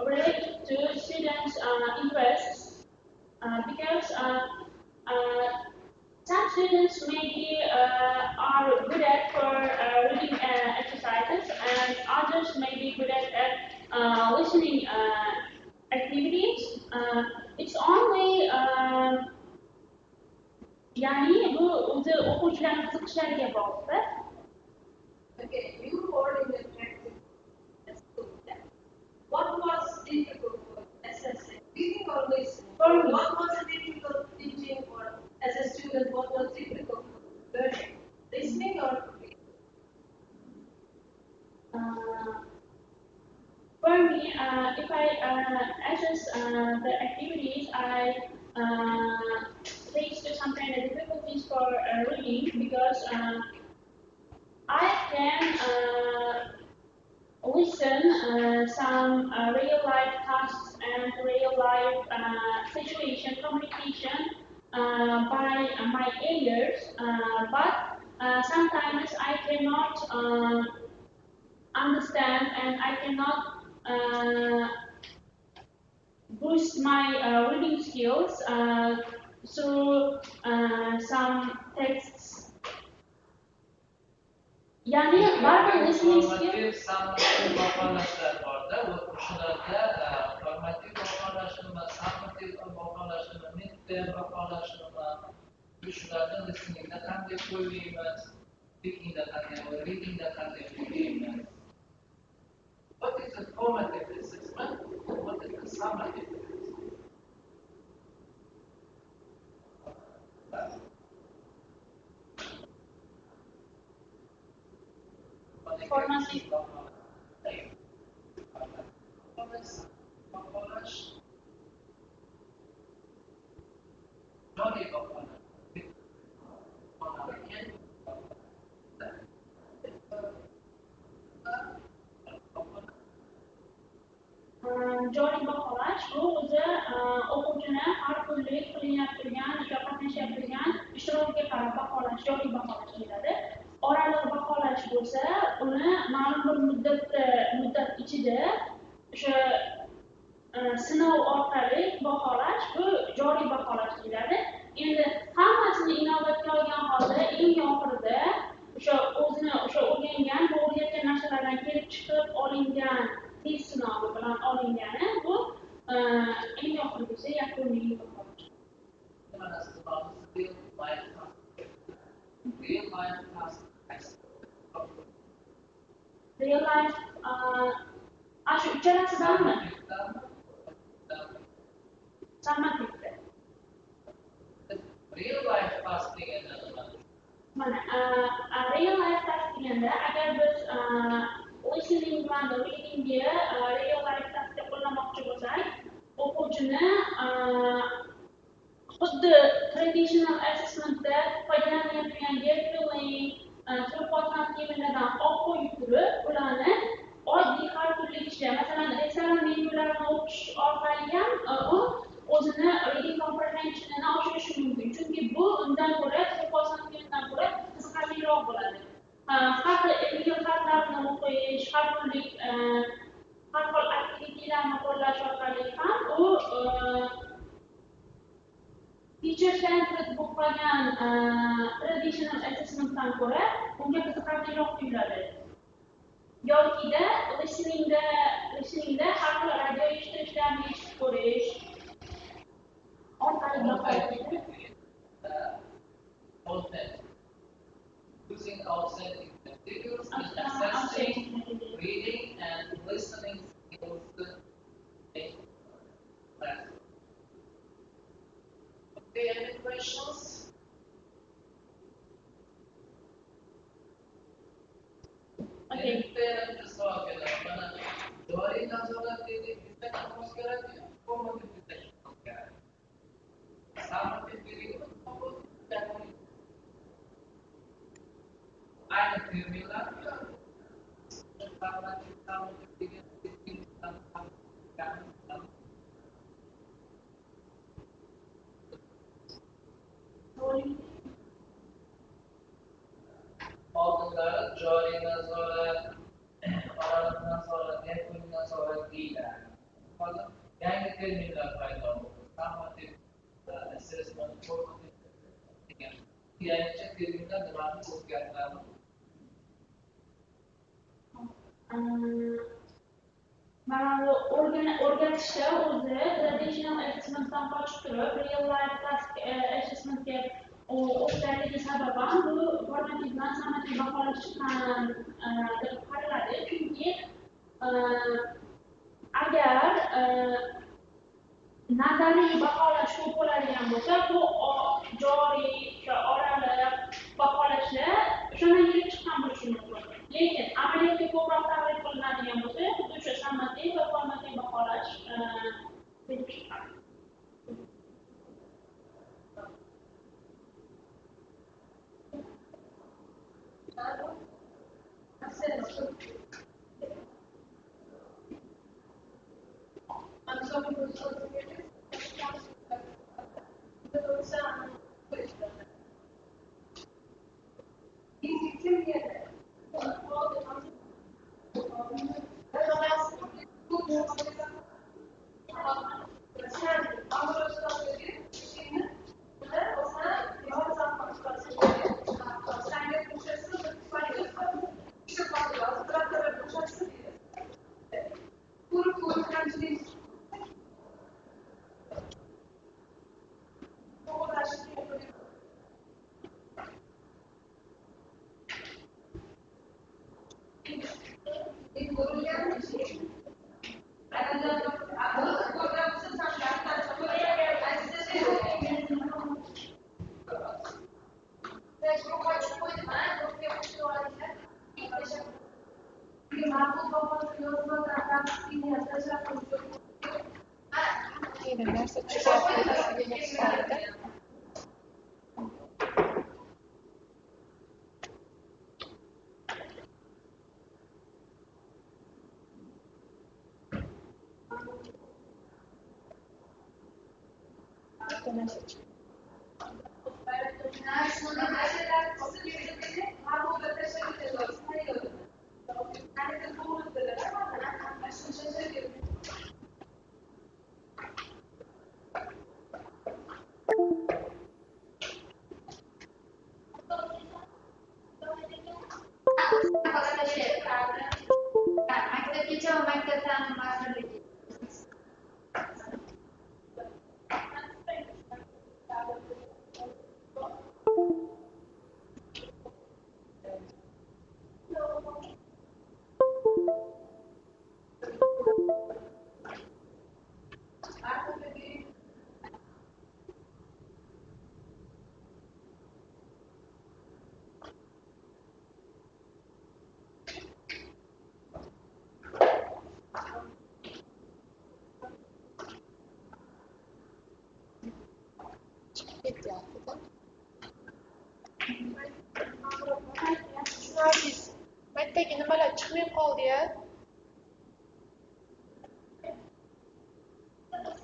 related to students' interests because some students maybe are good at for reading exercises and others may be good at listening activities. It's only yani bu o'zi o'quvchilarning qiziqishlariga bog'liq. Okay, you were in the practice at school. What was difficult for assessing reading or listening? For me. What was difficult teaching for as a student? What was difficult for learning? Listening or reading? For me, if I assess the activities, I face to some kind of difficulties for reading because I can listen some real life tasks and real life situation communication by my ears, but sometimes I cannot understand and I cannot boost my reading skills through some texts. Yani baribir listening skill. Summative baholashlar borda, o'quvchilarda formativ baholashnimi, summative baholashnimi, midterm baholashnimi, shularda listeningda qanday qo'llaymiz, speakingda qanday, readingda qanday qo'llaymiz. What is the formative assessment and what is the summative assessment? Formative. Joriy baholash bu o'zi o'quvchini har kunlik qilinayotgan yoki qatnashayotgan ishtirokiga qarab baholash, joriy baholash deyiladi. Oraliq baholash bo'lsa, uni ma'lum bir muddat ichida o'sha sinov orqali baholash, bu joriy baholash deyiladi. Endi hammasini inobatga olgan holda eng oxirida o'sha o'rgangan, bu o'rgatgan narsalardan kelib chiqib olingan test sinovi bilan olingani bu eng oxirgisi yakuniy baholash. Real life shu uchalasidanmi? Summativda. Real life task deganda nima? Mana real life task deganda agar biz listening bilan readingga real life taskga qo'llamoqchi bo'lsak, o'quvchini xuddi traditional assessmentda foydalanayotgan gap filling, turpotan temirlardan olib qo'yib turib, ularni oddiy har kunlik ishlar, masalan, restoran menyularini o'qish orqali ham u o'zini reading comprehensionini oshirishi mumkin. Chunki bu undan ko'ra turpotan temirdan ko'ra qiziqarliroq bo'ladi. Har xil harflarni o'qish, har kunlik har xil aktivitelarni qo'llash orqali ham u teacher-centered bo'lgan traditional assessmentdan ko'ra unga qiziqarliroq tuyuladi. Yokida listeningda har xil radio eshittirishlarni eshitib ko'rish orqali using authentic materials and assessing reading and listening skills in class. Okay, any questions? Okay. Joriy nazorat dedik, bizda qilmoq kerakmi? Formativ bizda qilmoq kerak. Summativ dedik, ayni terminlarni oldinlari joriy nazorat, yangicha terminlar nimani o'zgartiradi? Mana bu o'rgatishda o'zi traditional assessmentdan qochib turib real life task assessmentga o'tganligi sababan bu formativ bilan summativ baholash ham deb qaraladi. Chunki agar nazariy baholash ko'p bo'ladigan bo'lsa, bu joriy oraliq baholashlar o'shandan kelib chiqqan bo'lishi mumkin. Lekin amaliyotga ko'proq taklif qilinadigan bo'lsa, xuddi o'sha summativ va formativ baholash kelib chiqqan. Maktabgacha va maktabdan vazirligi. Maktabga nimalar chiqmay qoldi-ya?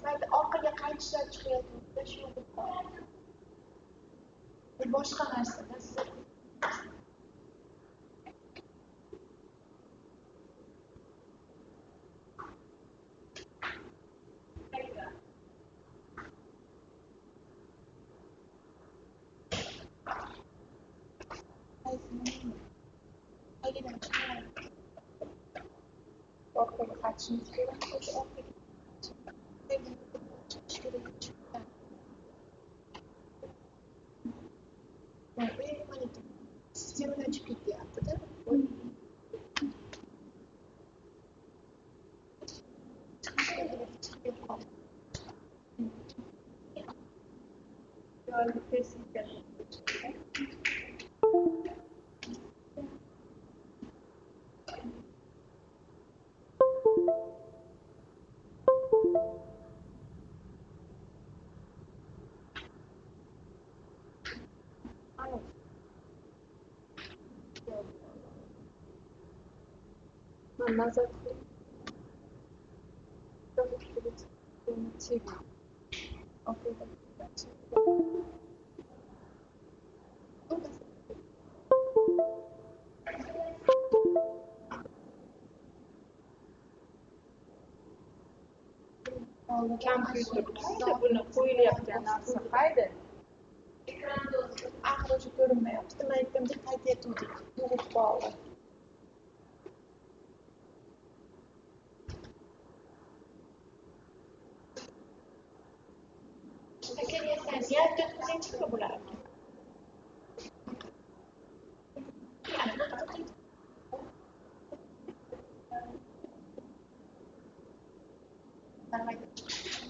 Mayda orqaga qaytishlar chiqayotganda shu boshqa narsada orqaga qaytishimiz kerak. O'sha orqaga chiqish kerak. Mana sistemadan chiqib ketyapti-da. Назад. Окей. Kompyuterda buni qo'yilayotgan narsa qayda? hoje görünmüyor. Também temos a fazer tudo do escola. Aquele essencial de tudo gente procurar.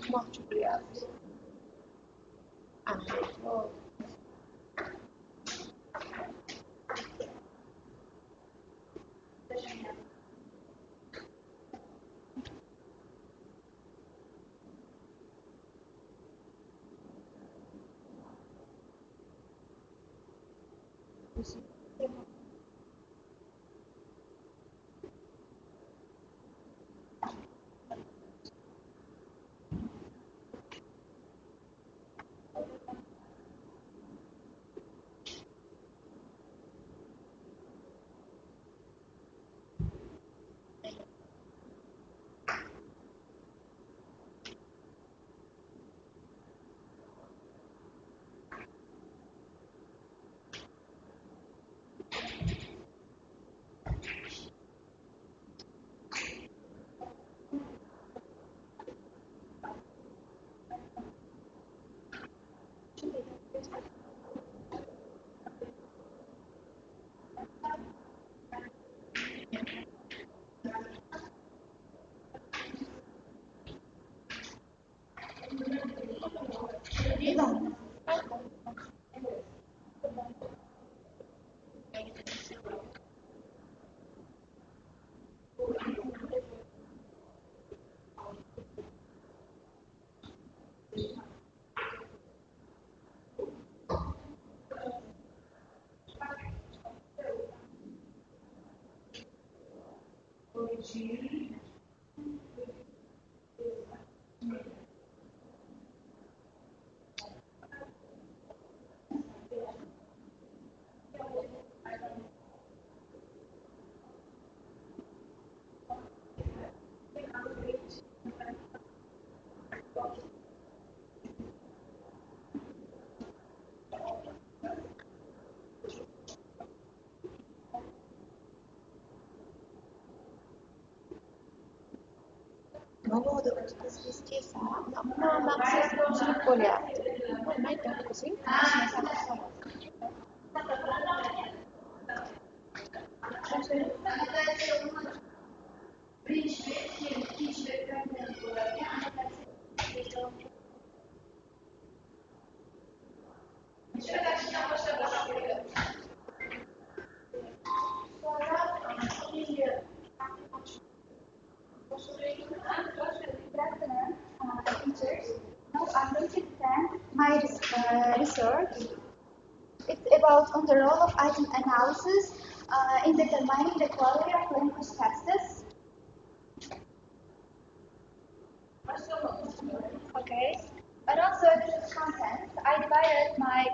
Muito obrigada. Valódi tas viss tiesā, mākslas zirkoļā. Vai meitām, kas Teachers. Now I'm going to present my research. It's about on the role of item analysis in determining the quality of language tests. Okay. And also this is content. I divided my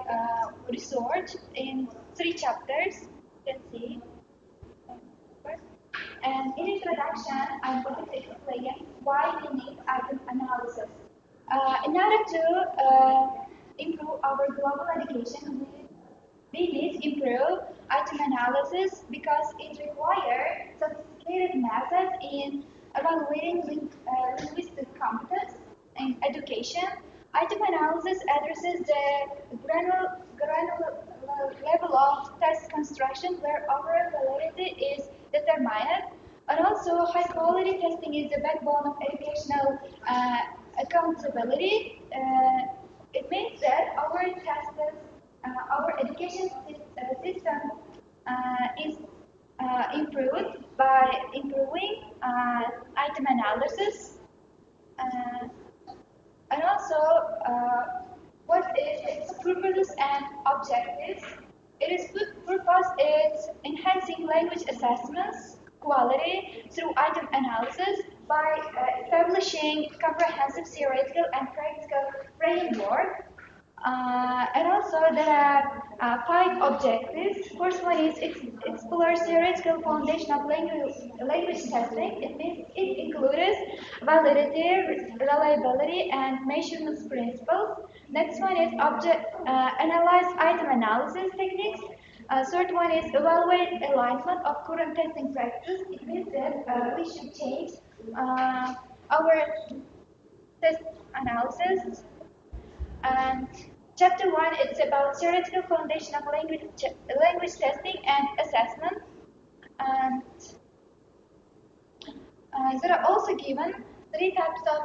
research in 3 chapters. You can see. And in introduction, I'm going to explain why we need item analysis. In order to improve our global education, we need to improve item analysis because it requires sophisticated methods in evaluating linguistic competence in education. Item analysis addresses the granular level of test construction where overall validity is determined, and also high quality testing is the backbone of educational accountability. It means that our tests, our education system is improved by improving item analysis. And also, what is its purpose and objectives? Its purpose is enhancing language assessments quality through item analysis by establishing comprehensive theoretical and practical framework. And also there are 5 objectives. First one is explore theoretical foundation of language testing. It means it includes validity, reliability, and measurement principles. Next one is analyze item analysis techniques. Third one is evaluate alignment of current testing practices. It means that we should change our test analysis. And chapter 1 it's about theoretical foundation of language testing and assessment. And there are also given three types of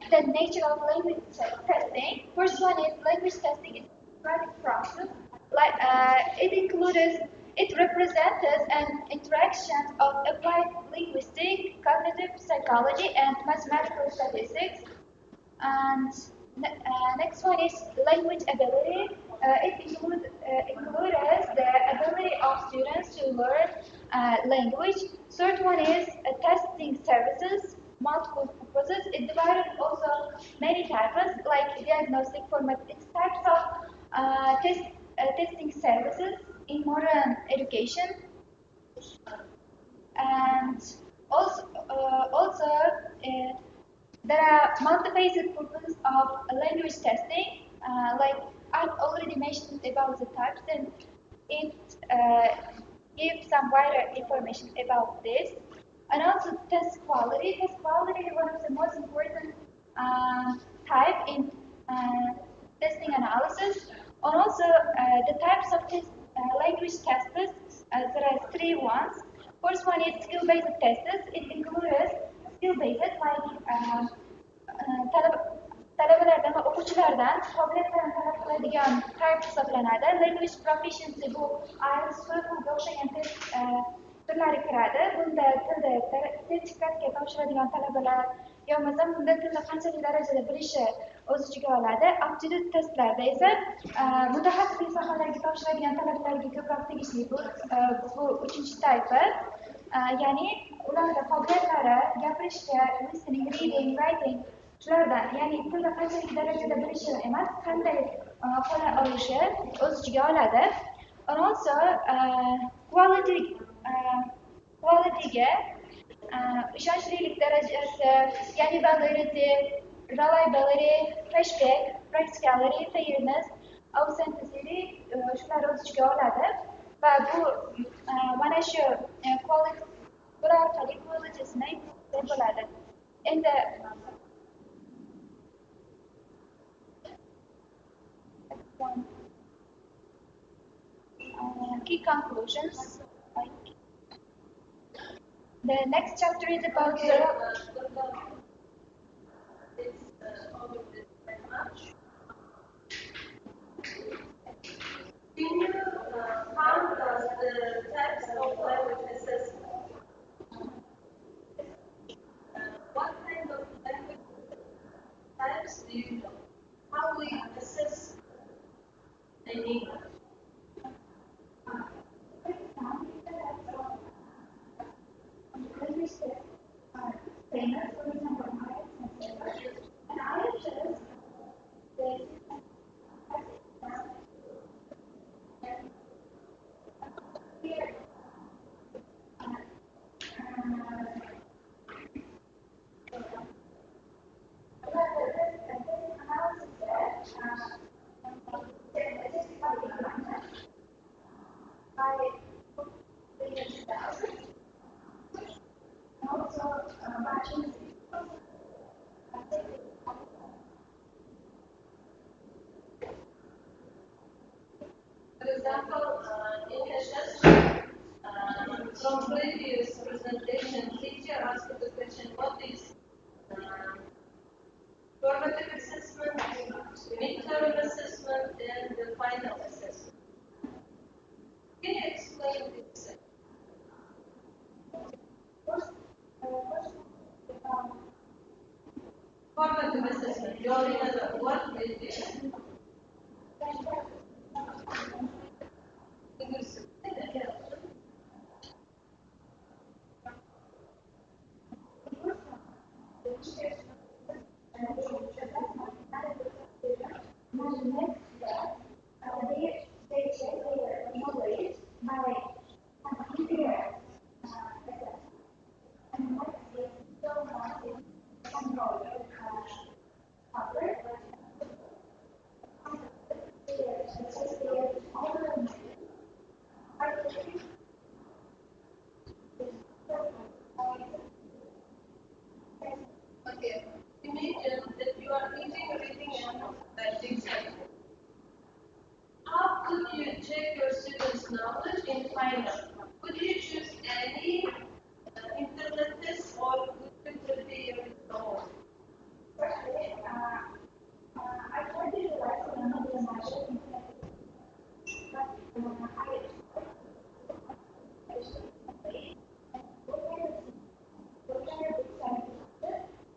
the nature of language testing. First one is language testing is a private process. Like it represents an interaction of applied linguistics, cognitive psychology, and mathematical statistics. And next one is language ability. It includes the ability of students to learn language. Third one is testing services, multiple purposes. It divided also many types like diagnostic format. It's types of testing services in modern education. And also there are multifaceted purposes of language testing. Like I've already mentioned about the types, and it gives some wider information about this. And also test quality. Test quality is one of the most important type in testing analysis. And also the types of language tests. There are three ones. First one is skill-based tests. It includes skill-based like talabalardan va o'quvchilardan qobiliyatlarini talab qiladigan type hisoblanadi. Language proficiency bu IELTS, TOEFLga o'xshagan test turlari kiradi. Bunda tilda sertifikatga topshiradigan talabalar yo bo'lmasam bunda tilni qanchalik darajada bilishi o'z ichiga oladi. Aptitude testlarda esa mutaxassislik sohalariga topshiradigan talabalarga ko'proq tegishli. Bu uchinchi tayfi. Ya'ni ularda qobiliyatlari gapirishga, listening, reading, writing shulardan, ya'ni tilda qanchalik darajada bilishi emas, qanday qo'la olishi o'z ichiga oladi. And also qualityga ishonchlilik darajasi, ya'ni validity, reliability, flashback, practicality, fairness, authenticity shular o'z ichiga oladi. Va bu mana shu quality bir orqali quality'sini bo'ladi. Endi key conclusions. The next chapter is about the how does the types of language assessment? What kind of language types do you know? How we assess an English? For example, in a session, from previous presentation, teacher asked the question, what is formative assessment, midterm assessment, and the final assessment? Can you explain this? Formative assessment, what is this? They Final. Could you choose any internet test or could you prepare your own? Firstly, I tried to utilize another measure, but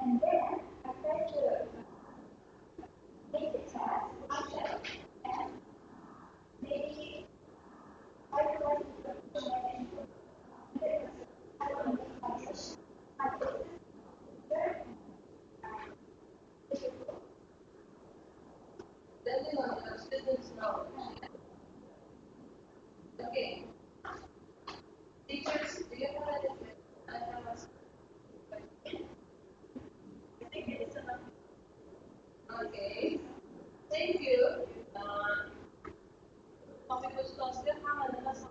and then I tried to make the test, and maybe I tried to Depending on your students' knowledge. Okay. Teachers, do you have any questions? I have a question. I think it is enough. Okay. Thank you. Topikus konuşuyorum ama nasıl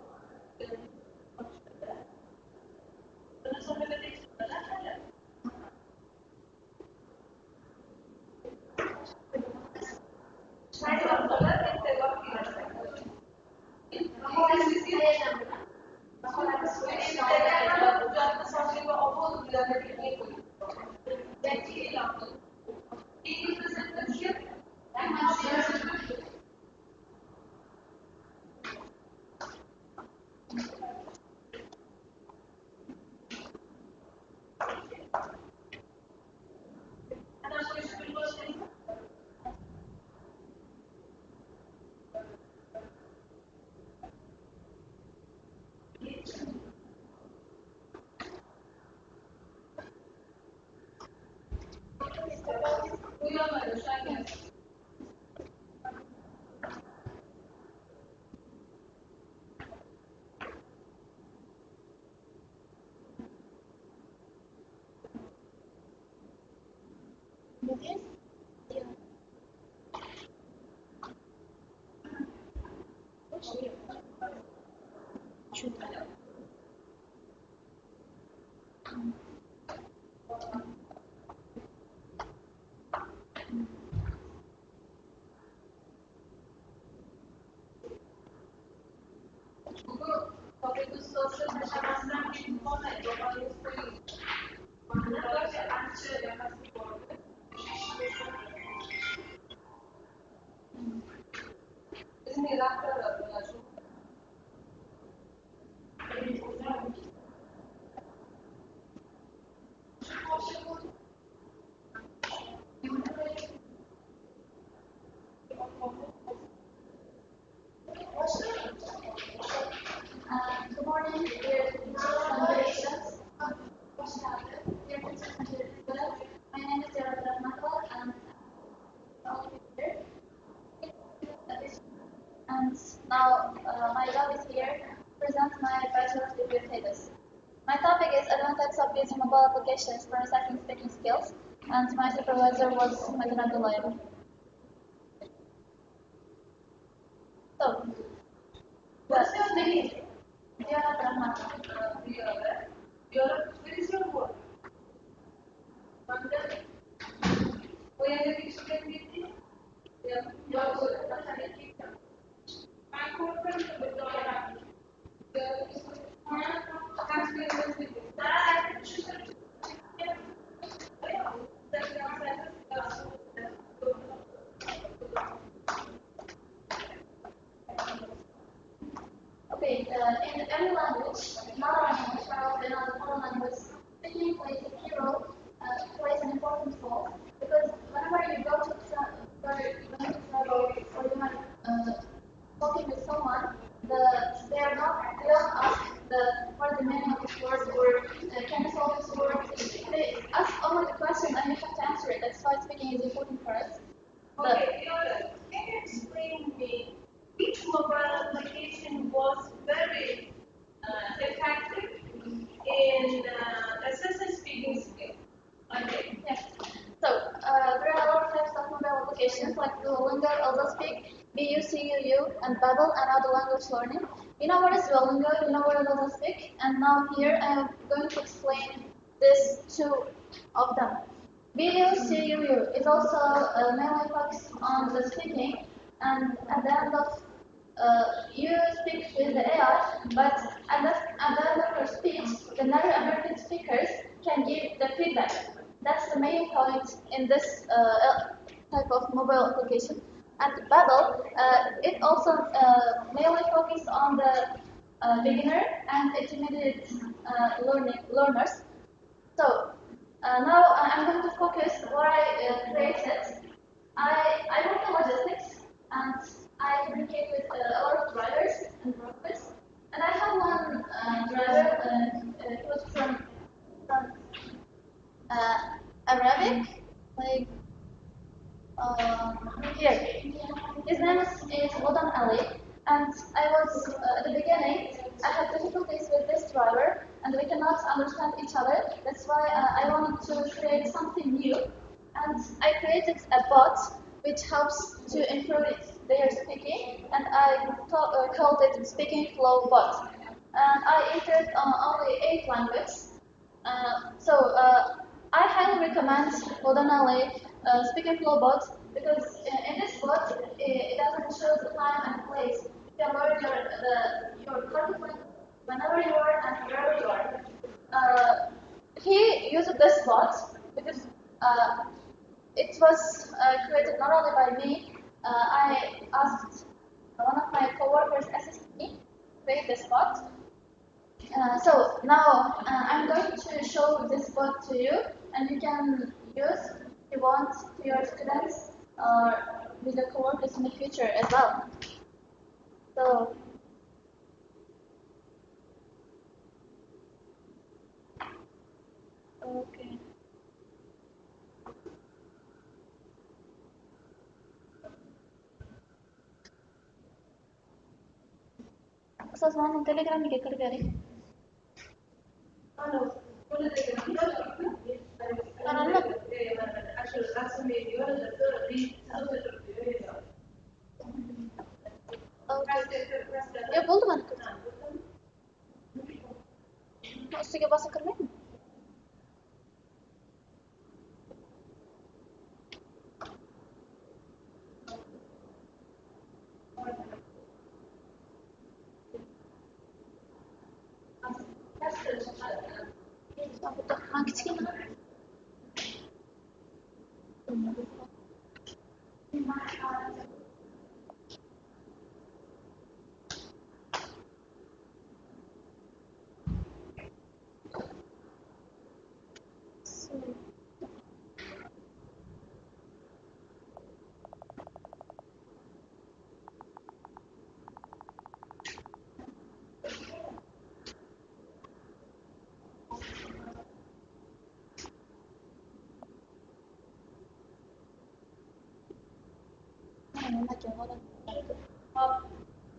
Topikus sosyal yaşamasından bir konu global bana böyle ançı yapması korku. Bizim Irak'ta da böyle çok. Good morning, dear teachers and patients. Dear teachers and students, my name is Yara Rahmatullah and I'm here. And now my job is here to present my bachelor's degree thesis. My topic is advantage of using mobile applications for assessing speaking skills, and my supervisor was Madina Abdullayev. So, What's your name? Yara Rahmatullah. Where is your work? Where are you explaining? Yeah. Okay, in every language, mother language, or another foreign language, speaking plays a key role, plays an important role, because whenever you go to travel or you are talking with someone, they don't ask what the meaning of this word or can you solve this word. They ask only the question and you have to answer it. That's why speaking is important for us. Okay, Viola, can you explain me which mobile application was very effective in assessing speaking skills? Okay. Yes. So there are a lot of types of mobile applications like Duolingo, AlsaSpeak, BU, CUU, and Babbel, and other language learning. You know what is Duolingo, you know what is AlsaSpeak, and now here I am going to explain these two of them. BU, CUU is also mainly focused on the speaking, and at the end of you speak with the AI, but at the end of your speech, the Native American speakers can give the feedback. That's the main point in this type of mobile application. And Babel, it also mainly focuses on the beginner and intermediate learners. So now I'm going to focus what I created. I work in logistics and I communicate with a lot of drivers and brokers. And I have one driver who was from Arabic, like here. His name is Lodan Ali, and I was at the beginning. I had difficulties with this driver, and we cannot understand each other. That's why I wanted to create something new, and I created a bot which helps to improve their speaking, and I called it Speaking Flow Bot. And I entered only 8 languages. I highly recommend Modernally Speaking Flow bot because in this bot it doesn't show the time and place. You can learn your target language whenever you are and wherever you are. He used this bot because it was created not only by me. I asked one of my coworkers assist me to create this bot. So now I'm going to show this bot to you, and you can use if you want to your students or with your coworkers in the future as well. So okay. So someone Telegram you get very. Ya buldu bana kız. Üstüge basa kırmayın mı? Hangi çıkayım lan?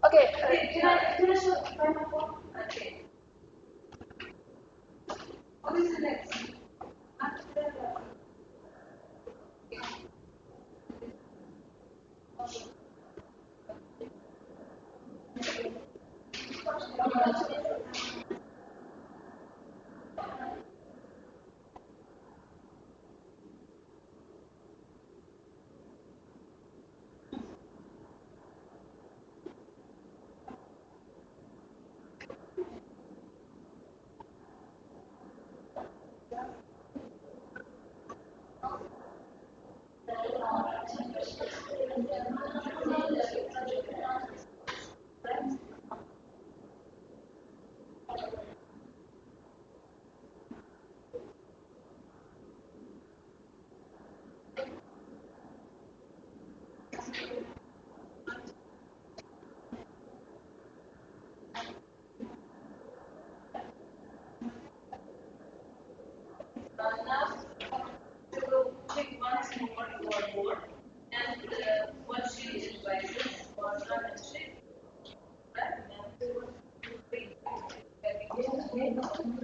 Okay, can I show my phone? Okay. What is the next? Now, we will check once more your board and what she advises was not achieved.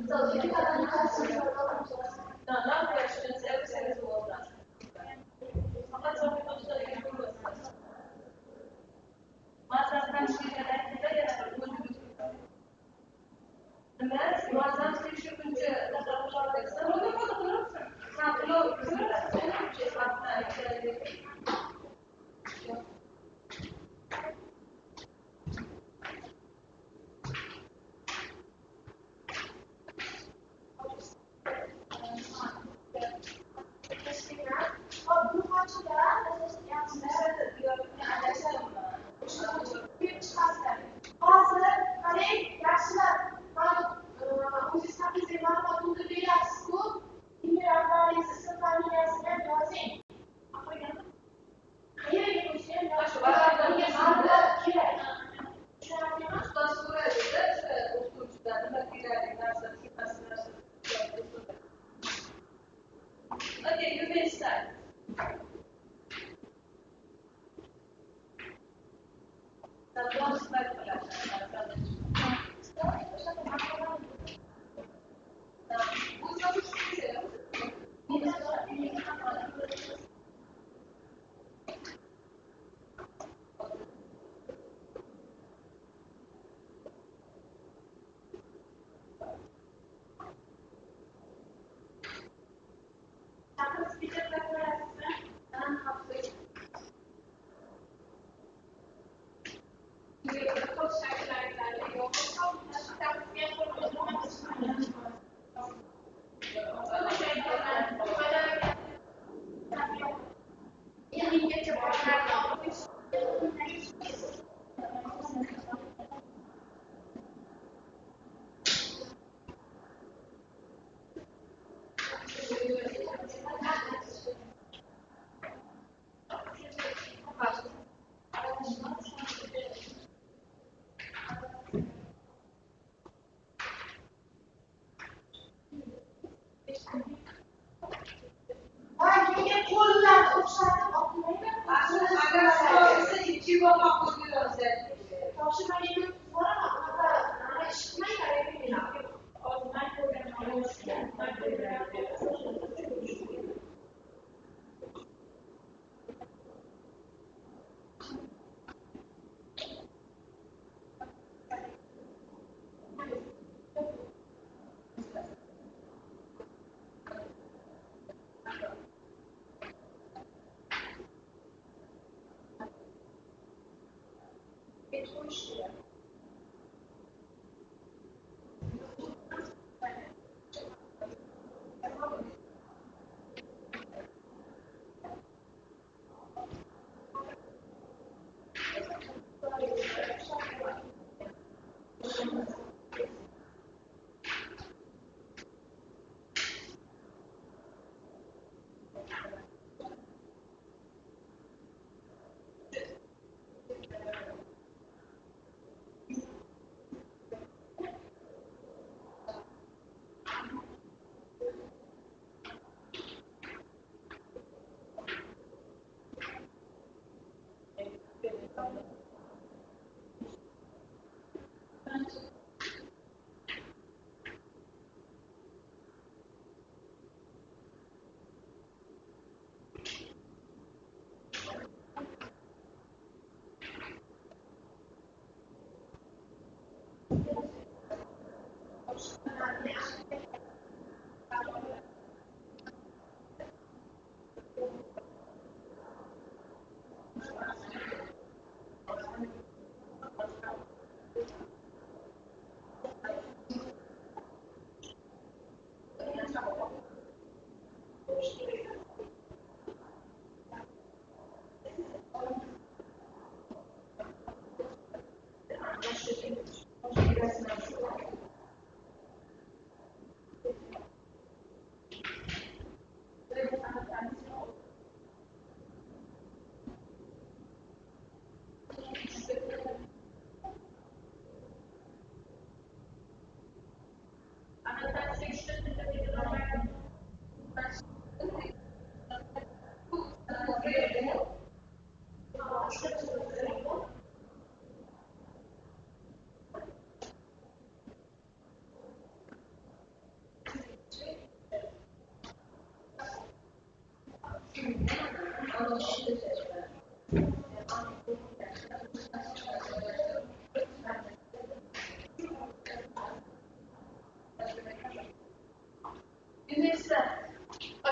So, if you have any questions, you're welcome to ask. No, no questions, everything is well done.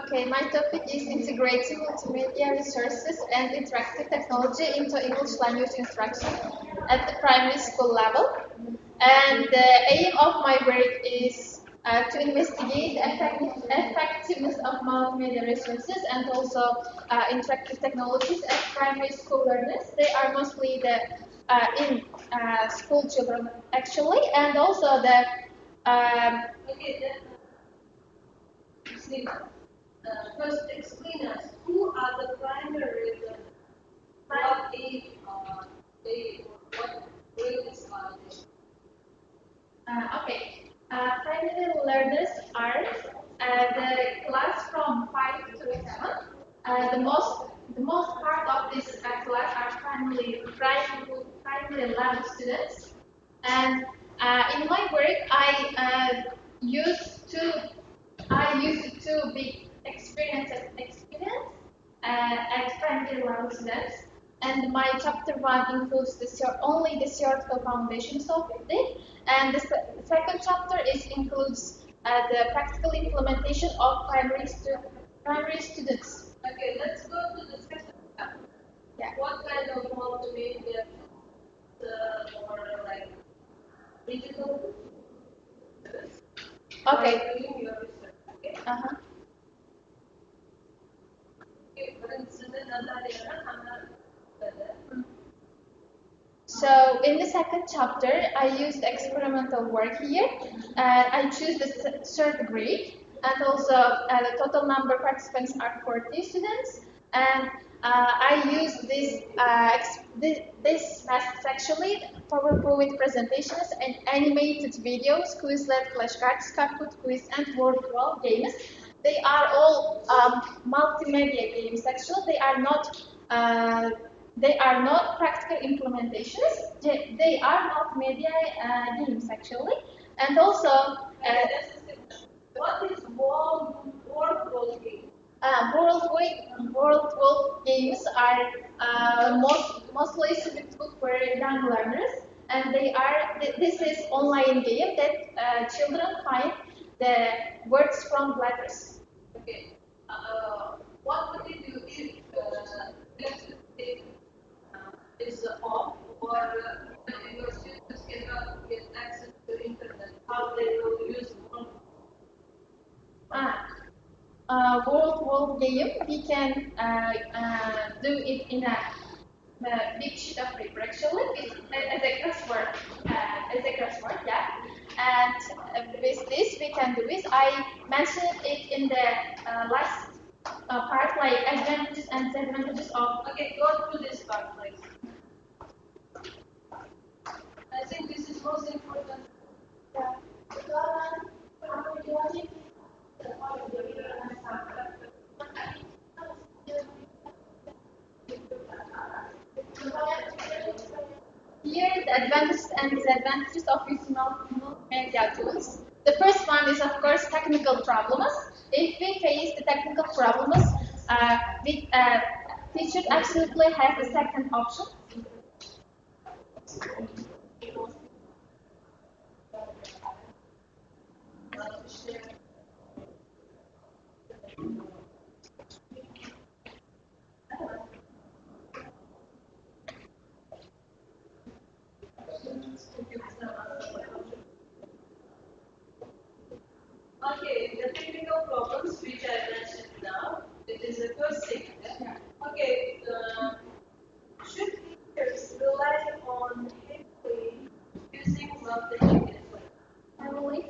Okay, my topic is integrating multimedia resources and interactive technology into English language instruction at the primary school level. And the aim of my work is to investigate effectiveness of multimedia resources and also interactive technologies at primary school learners. They are mostly the in school children actually, and also the Okay, then first explain us who are the primary learners. What age are they? What grades are they? Okay. Primary learners are the class from 5 to 7. The most part of this class are primary level students. And in my work, I used to be experienced at primary level students. And my chapter 1 includes only the theoretical foundations of it. And the second chapter includes the practical implementation of primary students. Okay, let's go to the second chapter. Yeah. What kind of multimedia or like digital? Okay. Doing your research. Okay. Uh-huh. Okay, for instance, So in the second chapter, I used experimental work here. I choose the third grade, and also the total number of participants are 40 students. And I use this methods actually PowerPoint presentations and animated videos, Quizlet, flashcards, Kahoot quiz, and word wall games. They are all multimedia games. Actually, they are not practical implementations. They are multimedia games actually, and also what is world game? World World games are mostly suitable for young learners, and this is online game that children find the words from letters. Okay. What would you do if electricity is off or your students cannot get access to internet, how they will use one. World game, we can do it in a big sheet of paper actually, as a crossword, yeah. And with this, we can do this. I mentioned it in the last part, like advantages and disadvantages of. Okay, go through this part, please. I think this is most important. Here, the advantages and disadvantages of using multimedia tools. The first one is, of course, technical problems. If we face the technical problems, we should absolutely have a second option. Okay, the technical problems which I mentioned now, it is the first thing. Okay, should teachers rely on heavily using multimedia? Heavily?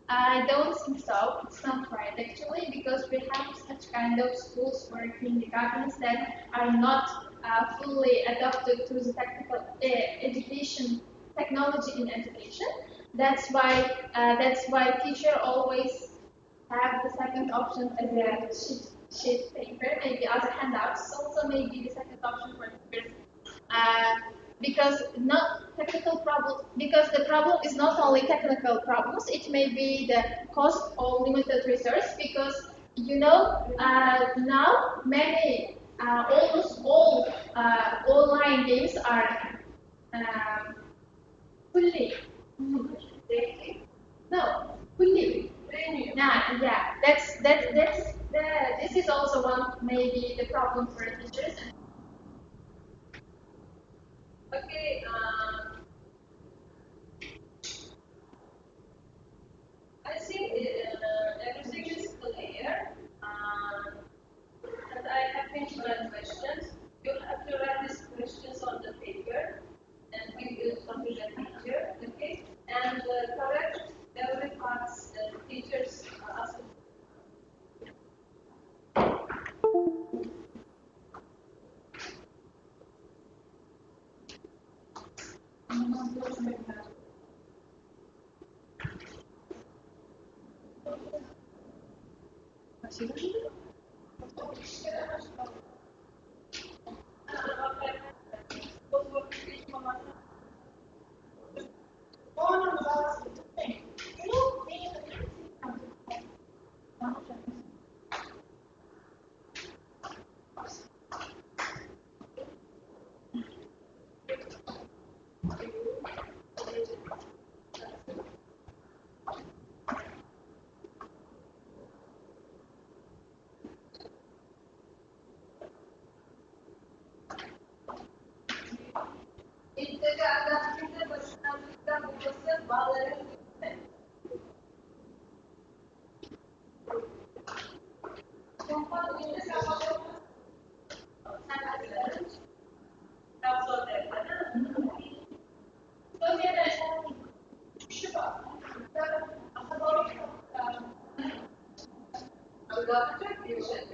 I don't think so. It's not right actually, because we have such kind of schools or kindergartens that are not fully adapted to the technical education, technology in education. That's why teacher always have the second option as a sheet paper, maybe as a handouts. Also, maybe the second option for teachers. Uh, because not technical problem, because the problem is not only technical problems, it may be the cost or limited resource, because now many almost all online games are fully no fully yeah, this is also one maybe the problem for teachers. Okay, I think everything is clear. And I have finished my questions. You have to write these questions on the paper and give it to the teacher, okay? And correct every part the teachers ask. İlkleri anlattığında başlangıçta babası bağların gitme. Kompon günde sabah sen hazırladın. Daha sonra yapalım. Sosyal şu bak. Anlatacak bir şey.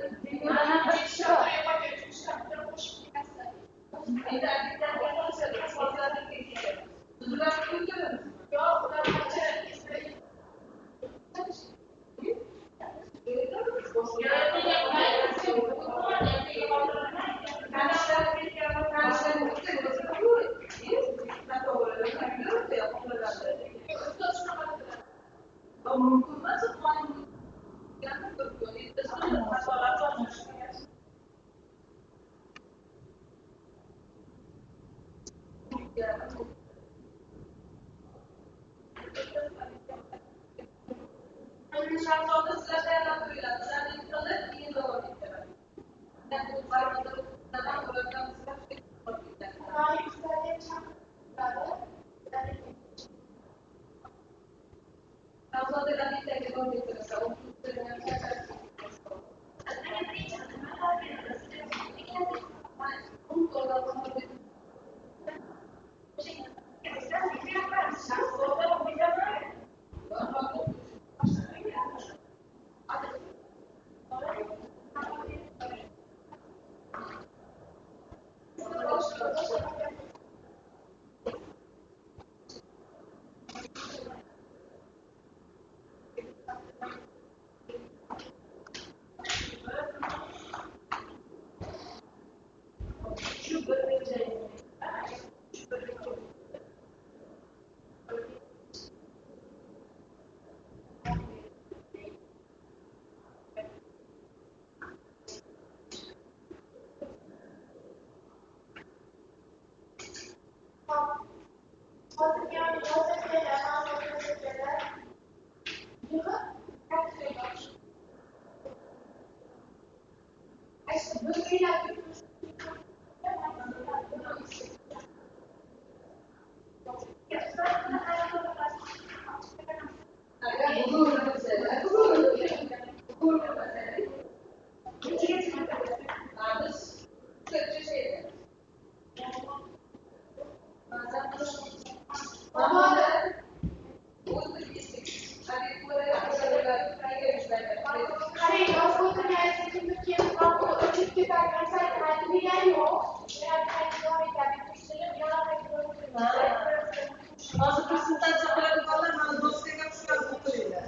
Hozir prezentatsiya qiladiganlar mana doskaga tushirib o'tiringlar.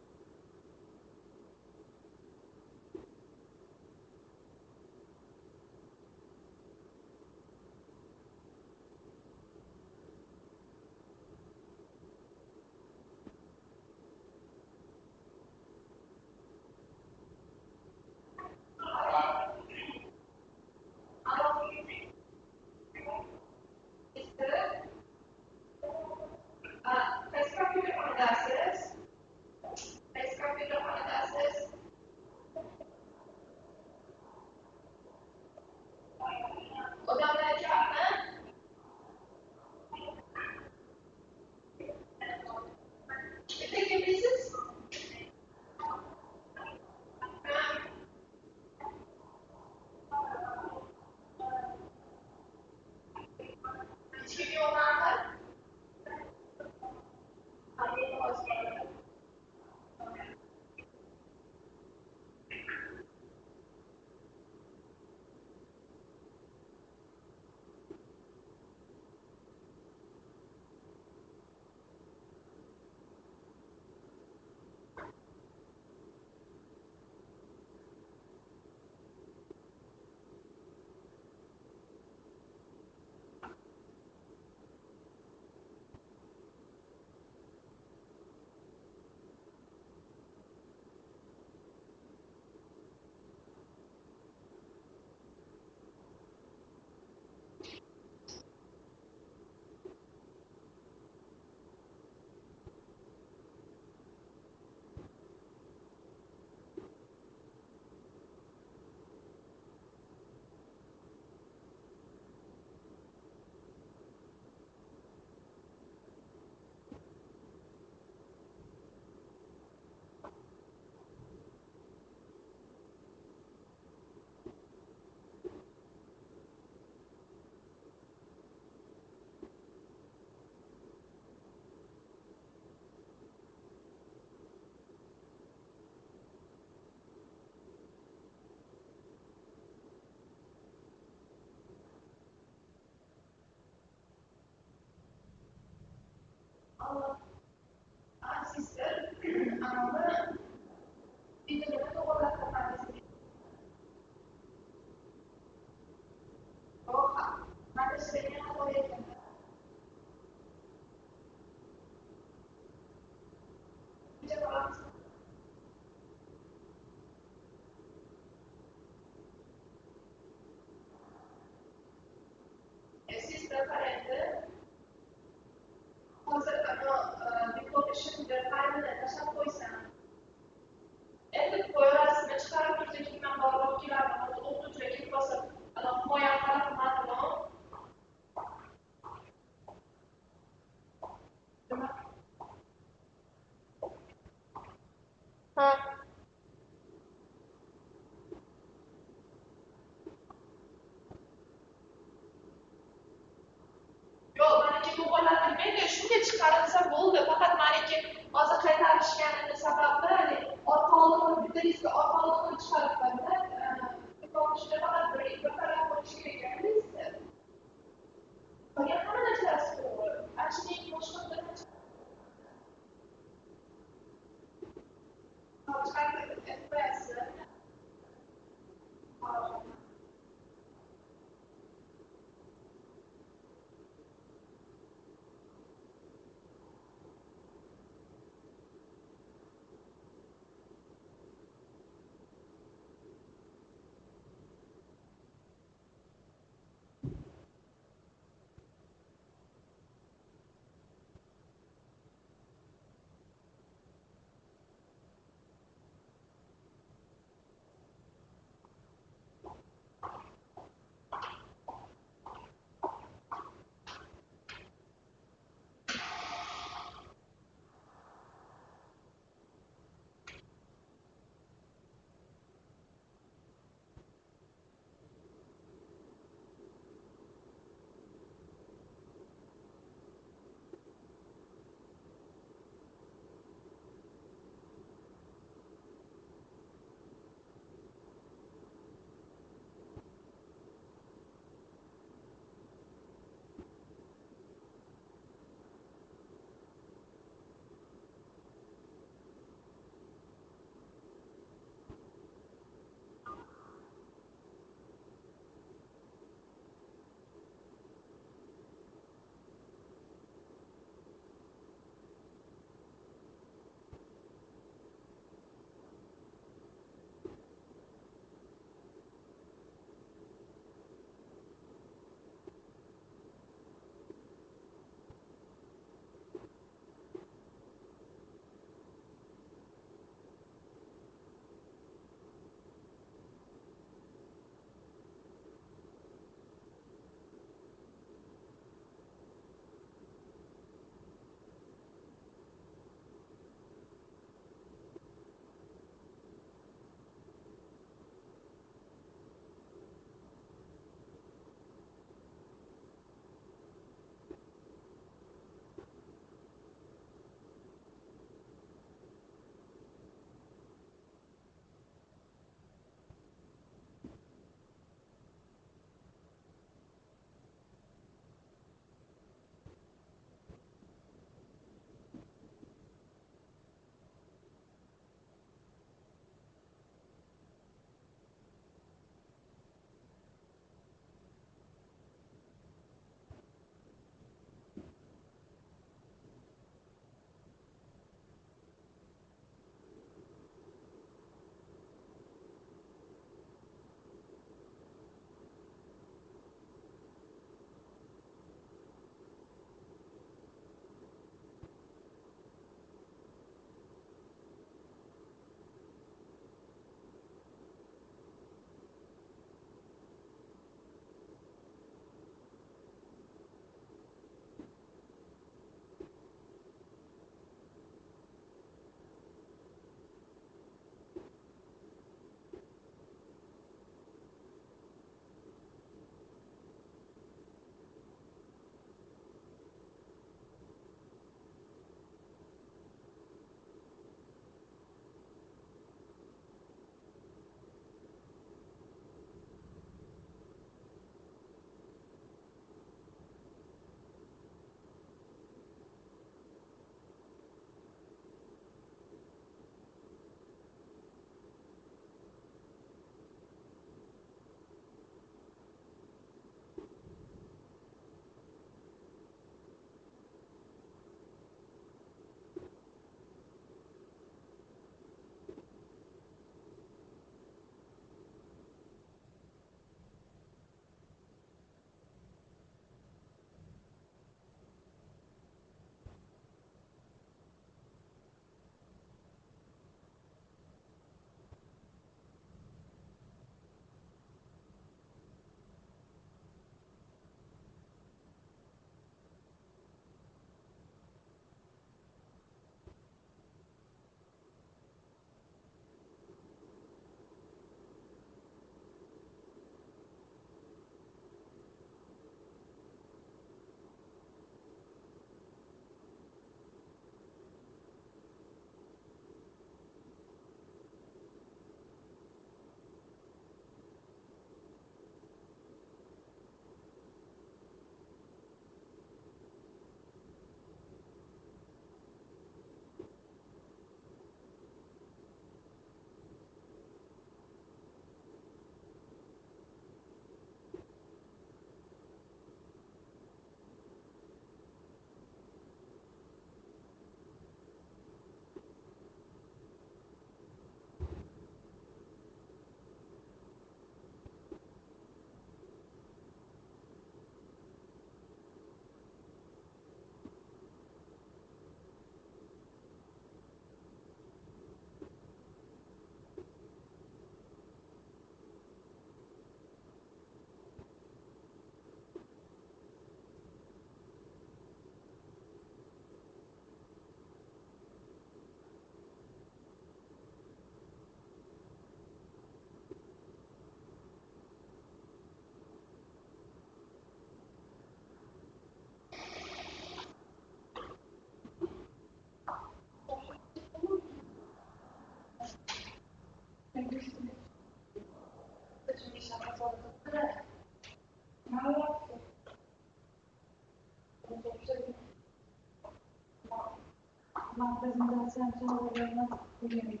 presentasi sorularına bilemedim.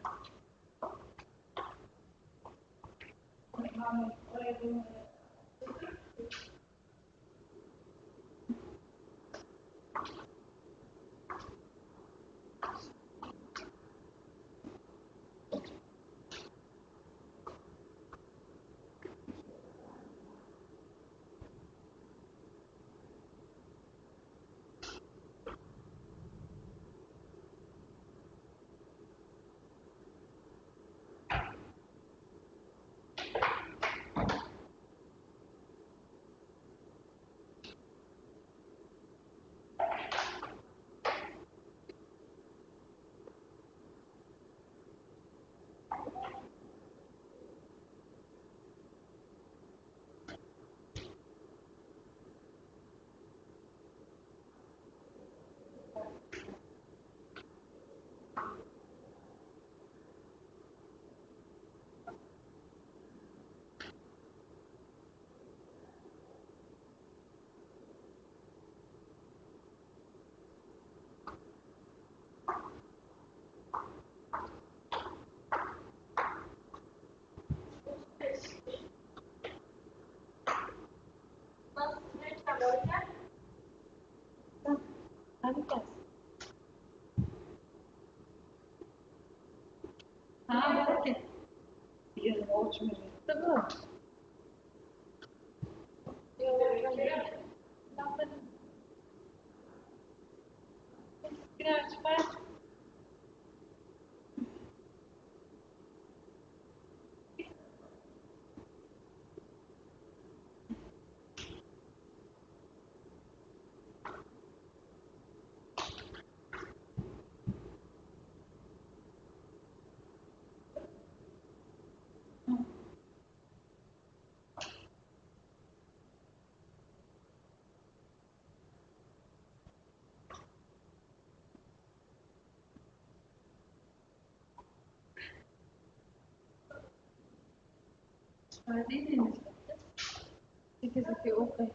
Oraya okay, okay.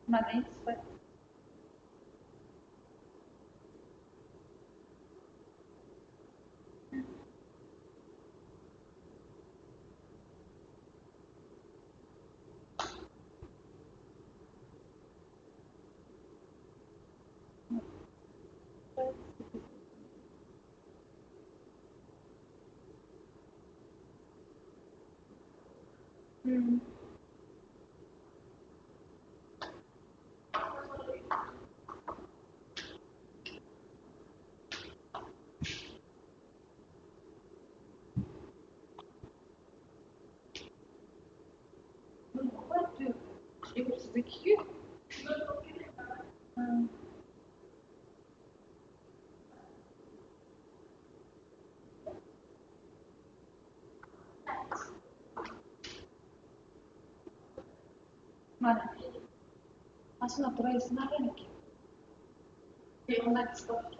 Money, but what do it was the cute. Mana? Masuk natural sebenarnya nih. Yang next stop.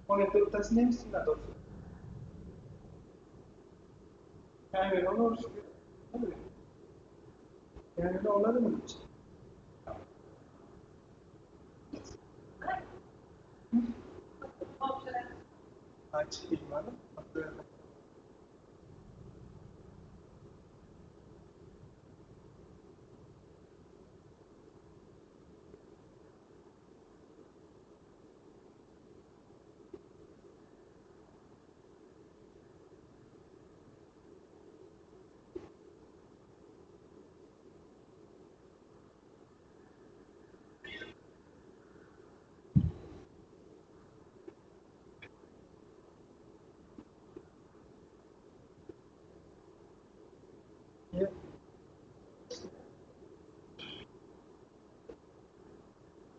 Monitor tasnim senador. Yani onu yani onları mı? Aç imanı.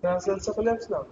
Translate yapabilir abi?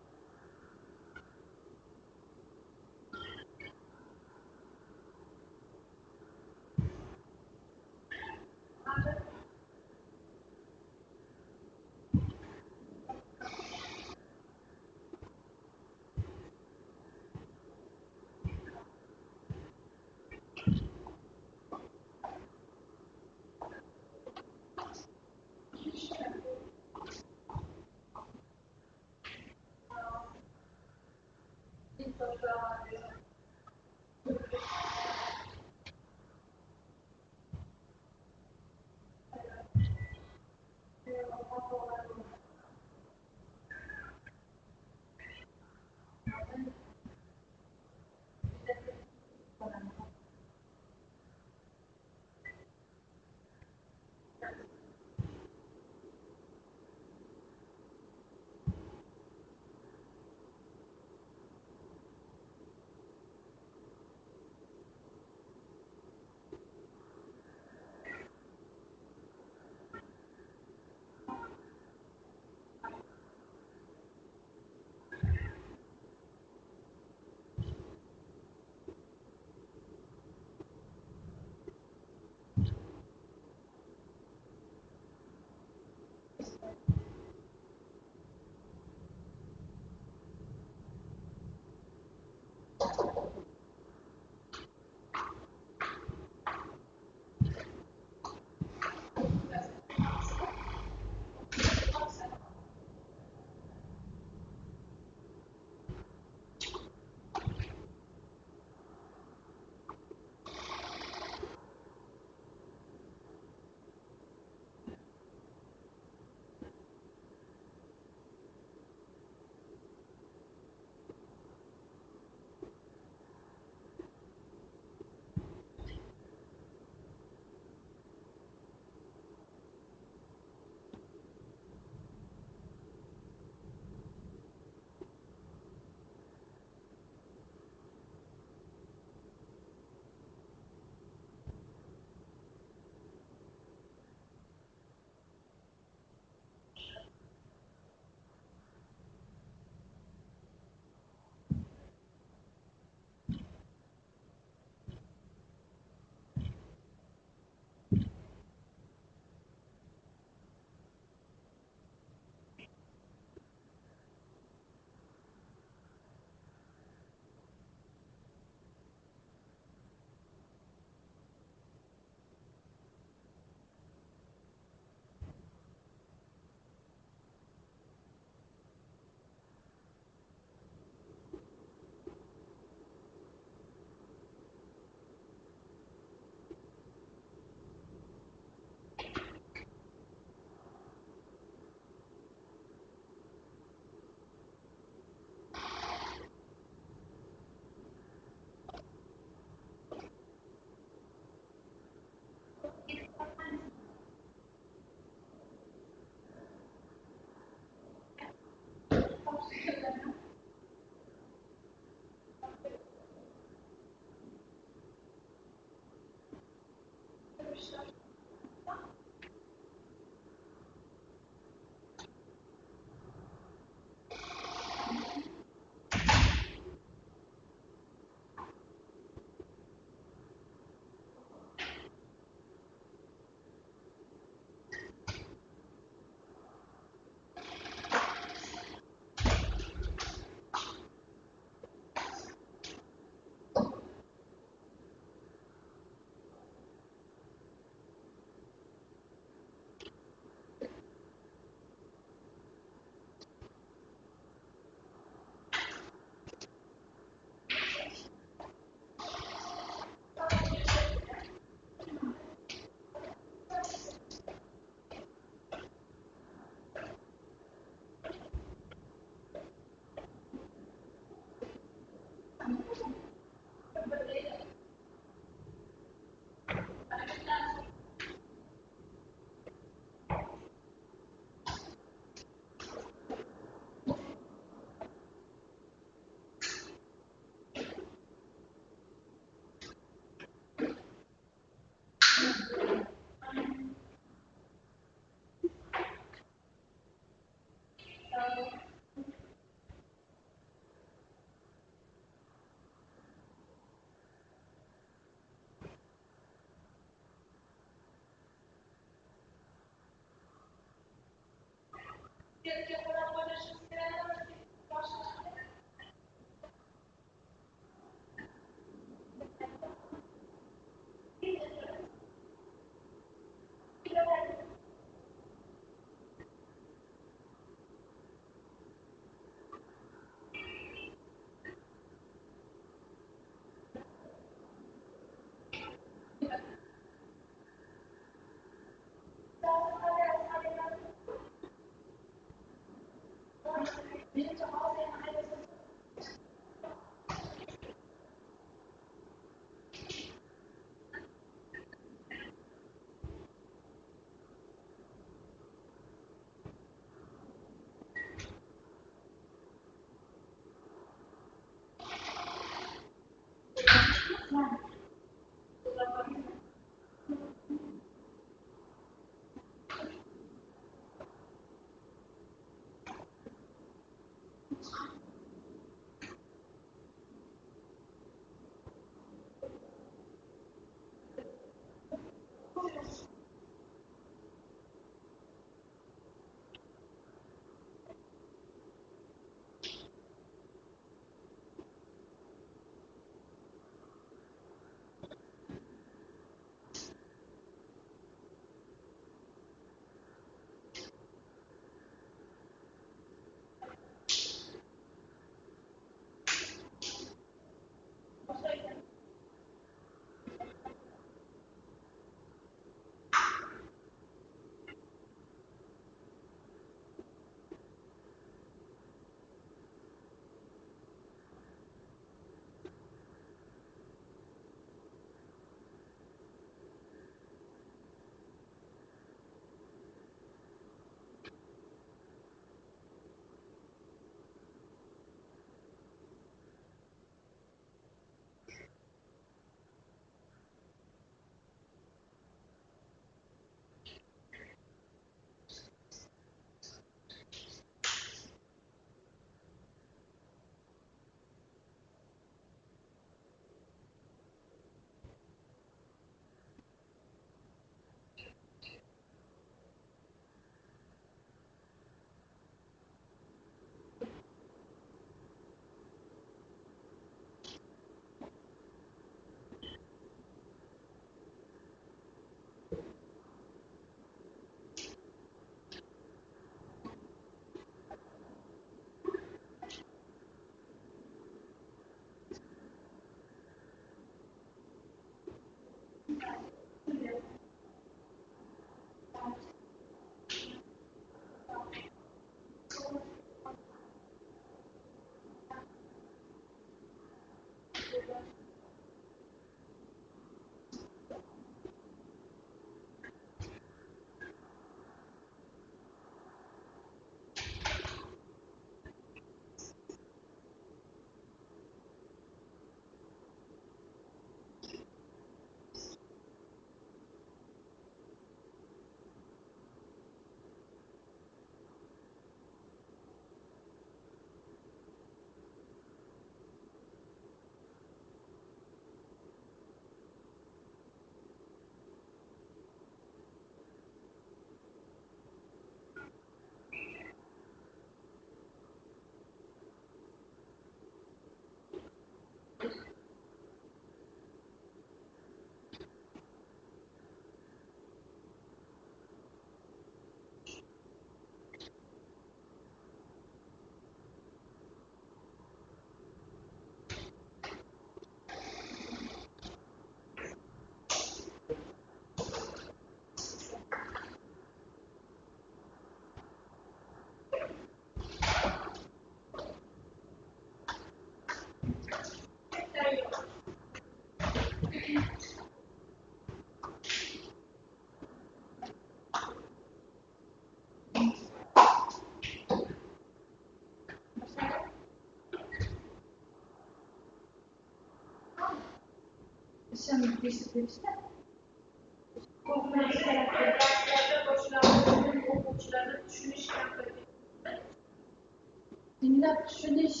Dinlab tushunish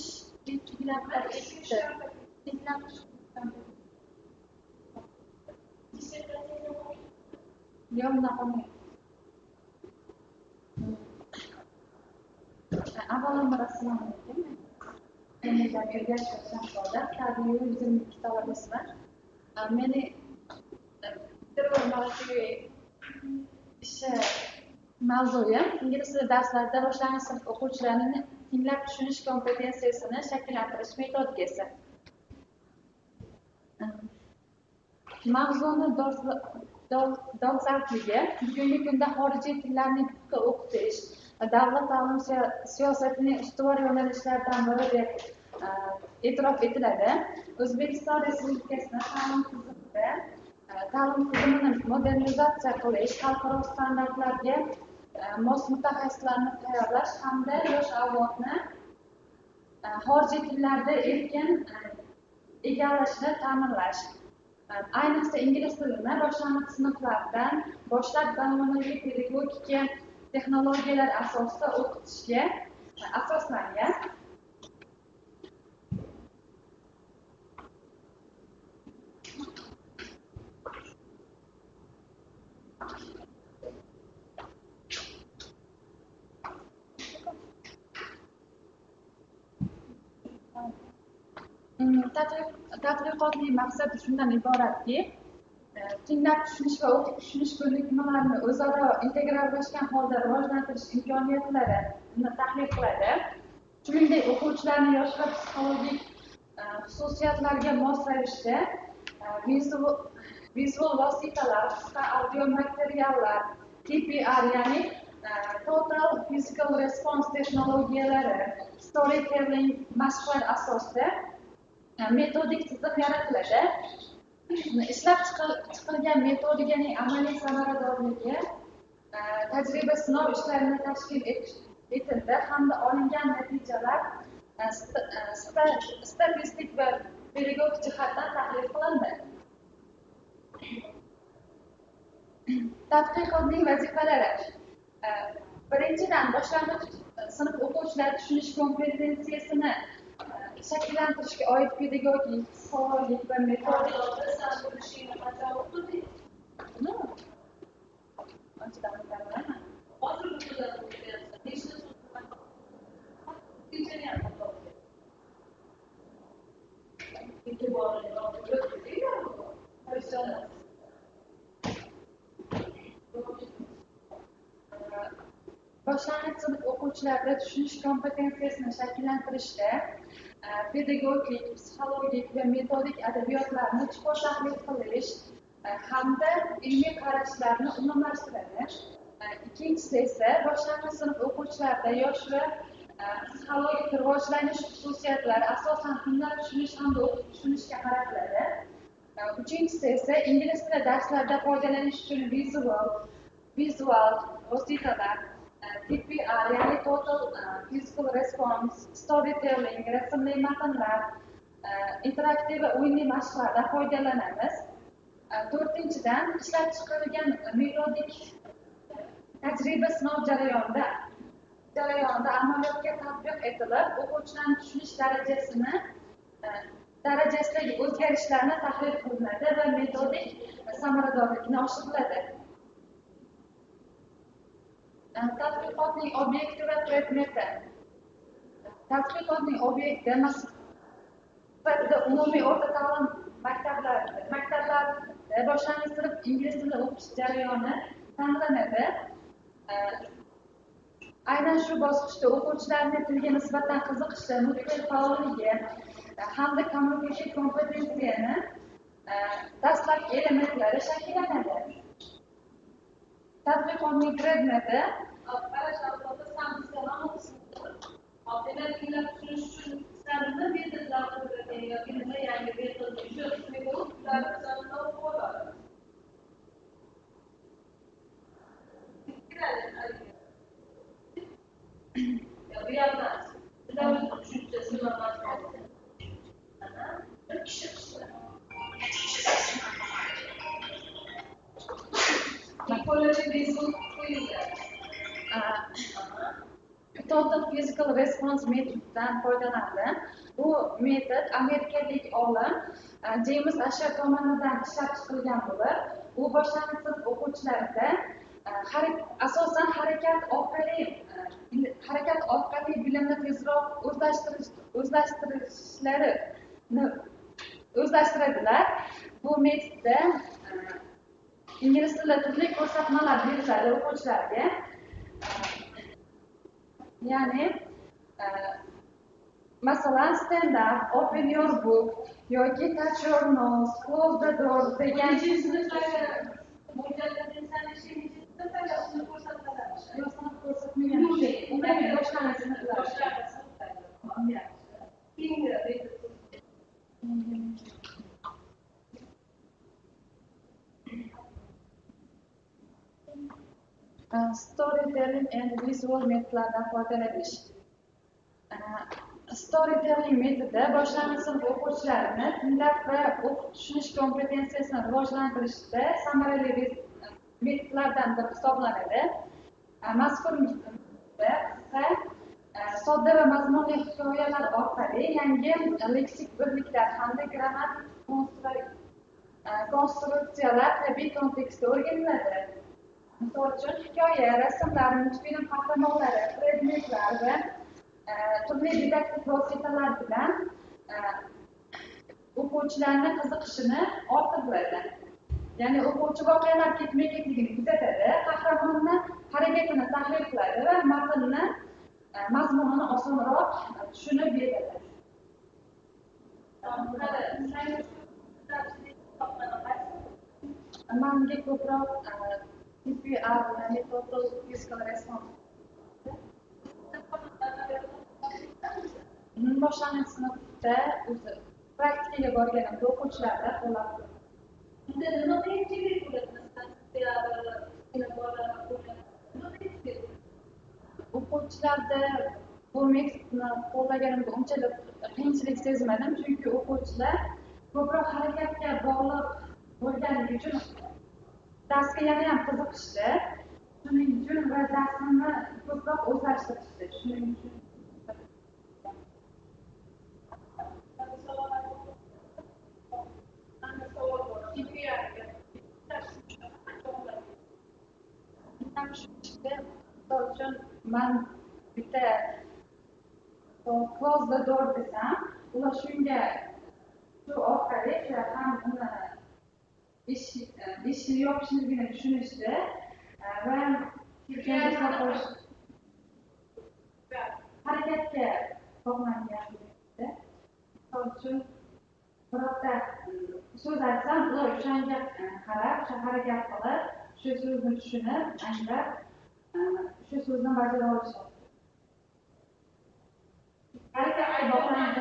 tugilab chiqdi. Dinlab yo'q, unaqa emas. Avvalambor assalomu alaykum. Meni Ergashev Shahzoda, tabiiy 122 talabasiman. Meni tergovchi ishi mavzuyim ingliz tili darslarida boshlang'ich sinf o'quvchilarining tinglab tushunish kompetensiyasini shakllantirish metodikasi. Mavzuni dolzarbligi bugungi kunda xorijiy tillarni o'qitish davlat ta'lim siyosatining ustuvor yo'nalishlaridan biri deb e'tirof etiladi. O'zbekiston Respublikasida ta'lim tizimini modernizatsiya qilish, xalqaro standartlarga mos mutaxassislarni tayyorlash hamda yosh avlodni xorijiy tillarda erkin egallashni ta'minlash. Ayniqsa ingliz tilini boshlang'ich sinflardan boshlab zamonaviy pedagogika texnologiyalar asosida o'qitishga asoslangan. Tadqiqotning maqsadi shundan iboratki, tinglab tushunish va o'qib tushunish ko'nikmalarini o'zaro integrallashgan holda rivojlantirish imkoniyatlarini tahlil qiladi. Shuningdek, o'quvchilarni yoshlar psixologik xususiyatlarga mos ravishda vizual vositalar, qisqa audio materiallar, TPR ya'ni Total Physical Response texnologiyalari, storytelling mashqlar asosida metodik tizim yaratiladi. Ishlab chiqilgan metodikaning amaliy samaradorligi tajriba sinov ishlarini tashkil etildi hamda olingan natijalar statistik va pedagogik jihatdan tahlil qilindi. Tadqiqotning vazifalari: birinchidan, boshlang'ich sinf o'quvchilari tushunish kompetensiyasini shakllantirishga oid pedagogik, psixologik va metodik boshlang'ich sinf o'quvchilarida tushunish kompetensiyasini shakllantirishda pedagogik, psixologik va metodik adabiyotlarni chuqur tahlil qilish hamda ilmiy qarashlarni umumlashtiradi. Ikkinchisi esa boshlang'ich sinf o'quvchilarida yosh va psixologik rivojlanish xususiyatlari asosan tinglab tushunish hamda o'qib tushunishga qaratiladi. Uchinchisi esa ingliz tili darslarida foydalanish uchun vizual vositalar, TPR ya'ni Total Physical Response, storytelling, rasmli matnlar, interaktiv va o'yinli mashqlardan foydalanamiz. To'rtinchidan, ishlab chiqarilgan metodik tajriba sinov jarayonida amaliyotga tatbiq etilib, o'quvchilarning tushunish darajasidagi o'zgarishlarni tahlil qilinadi va metodik samaradorlikni oshiriladi. Tadqiqotning obyekti va predmeti. Tadqiqotning obyekti sifatida umumiy o'rta ta'lim maktablarida boshlang'ich sinf ingliz tilini o'qish jarayoni tanlanadi. Aynan shu bosqichda o'quvchilarning tilga nisbatan qiziqishi, nutqiy faolligi hamda kommunikativ kompetensiyani dastlabki elementlari shakllanadi. Tadqiqotning predmeti Total Physical Response metodidan foydalanadi. Bu metod amerikalik olim James Asher tomonidan ishlab chiqilgan bo'lib, u boshlang'ich sinf o'quvchilarida asosan harakat orqali harakat orqali bilimni tezroq o'zlashtiradilar. Bu metodda ingliz tilida turli ko'rsatmalar beriladi o'quvchilarga. Ya'ni masalan stand up, open your book yoki touch your nose, close the door degan storytelling and visual metodlardan foydalanish. Storytelling metodi boshlang'ich sinf o'quvchilarini tinglab va o'qib tushunish kompetensiyasini rivojlantirishda samarali metodlardan biri hisoblanadi. Mazkur metodda qisqa, sodda va mazmunli hikoyalar orqali yangi leksik birliklar hamda grammatik konstruksiyalar tabiiy kontekstda o'rganiladi. Misol uchun hikoya, rasmlar, multfilm qahramonlari, predmetlar va turli didaktik vositalar bilan o'quvchilarni qiziqishini orttiradi. Ya'ni o'quvchi voqealar ketma-ketligini kuzatadi, qahramonni harakatini tahlil qiladi va matnni mazmunini osonroq tushunib yetadi. Menga ko'proq TPR ya'ni Total Physical Response. Boshlang'ich sinfda o'zi praktikaga borganimda o'quvchilarda qo'llab o'quvchilarda bu metodni qo'llaganimda unchalik qiyinchilik sezmadim, chunki o'quvchilar ko'proq harakatga bog'liq bo'lganligi uchun darsga yana ham qiziqishdi. Shuning uchun va darsni ko'proq o'zlashtirishdi. Shuning uchun men bitta close the door desam, ular shunga shu orqali ham uni eshikni yopishligini tushunishdi va harakatga bog'langan. Misol uchun birorta so'z aytsam, ular o'shanga qarab, o'sha harakat qilib, shu so'zni tushunib, anglab, shu so'zni bajara olishadi. Harakatga bog'langan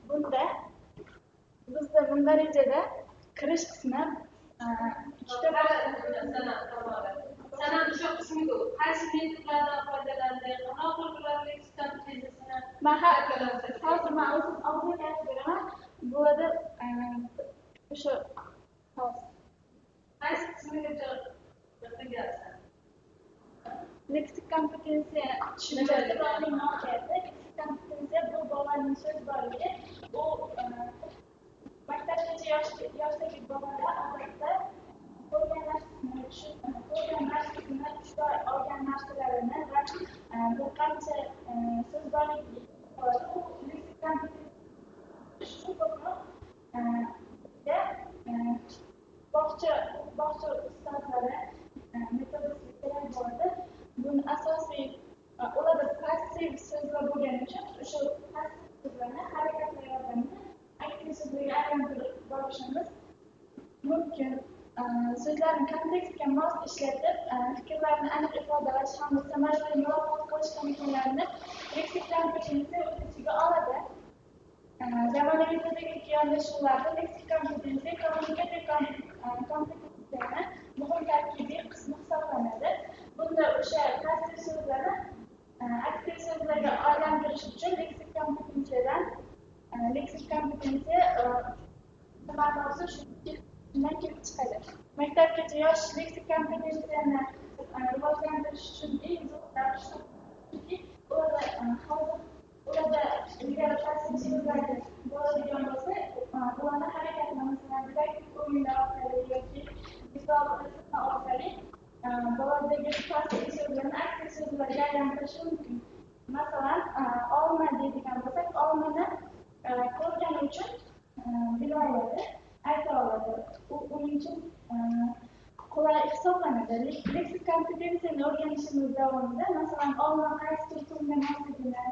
Bunda bizda bunday rejada kirish qismi sanani shu qismiga qaysi metodlardan foydalandi, qanaqa leksikan tezisini hozir men o'zim oldinga aytib beraman. Bu yerda o'sha qaysi qismigacha o'qigansan? leksik kompetensiya tushunchasi, ularning mohiyati, leksik kompetensiya kompetensiya bu bolaning so'z boyligi. U maktabgacha yoshdagi bolalar odatda ko'rgan narsasini tushunib olgan narsalarini va bir qancha so'z boyligi bo'ladi. U lingvistik kompetensiya shu ko'proq bog'cha ustozlari metodistlar bo'ladi. Buni asosiy ularda passiv so'zlar bo'lgani uchun o'sha passiv so'zlarni harakatlar yordamida aktiv so'zlarga aylantirib borishimiz mumkin. So'zlarni kontekstga mos ishlatib, fikrlarni aniq ifodalash hamda samarali muloqot qilish ko'nikmalarini leksik kompetensiya o'z ichiga oladi. Zamonaviy pedagogik yondashuvlarda leksik kompetensiya kommunikativ kompetensiyani muhim tarkibiy qismi hisoblanadi. Bunda o'sha passiv so'zlarni aktiv so'zlarga aylantirish uchun leksik kompetensiya ma'nosi shundan kelib chiqadi. Maktabgacha yosh leksik kompetensiyani rivojlantirish uchun eng zo'r davr chunki ularda ilgari passiv so'zlarga bo'ladigan bo'lsa, ularni harakatini masalan didaktik o'yinlar orqali yoki misol orqali boladagi passiv so'zlarni aktiv so'zlarga aylantirish mumkin. Masalan, olma deydigan bo'lsak, olmani ko'rgani uchun bila oladi, ayta oladi. U uning uchun qulay hisoblanadi. Leksik kompetensiyani o'rganishimiz davomida, masalan, olma qaysi turkumga mosligini,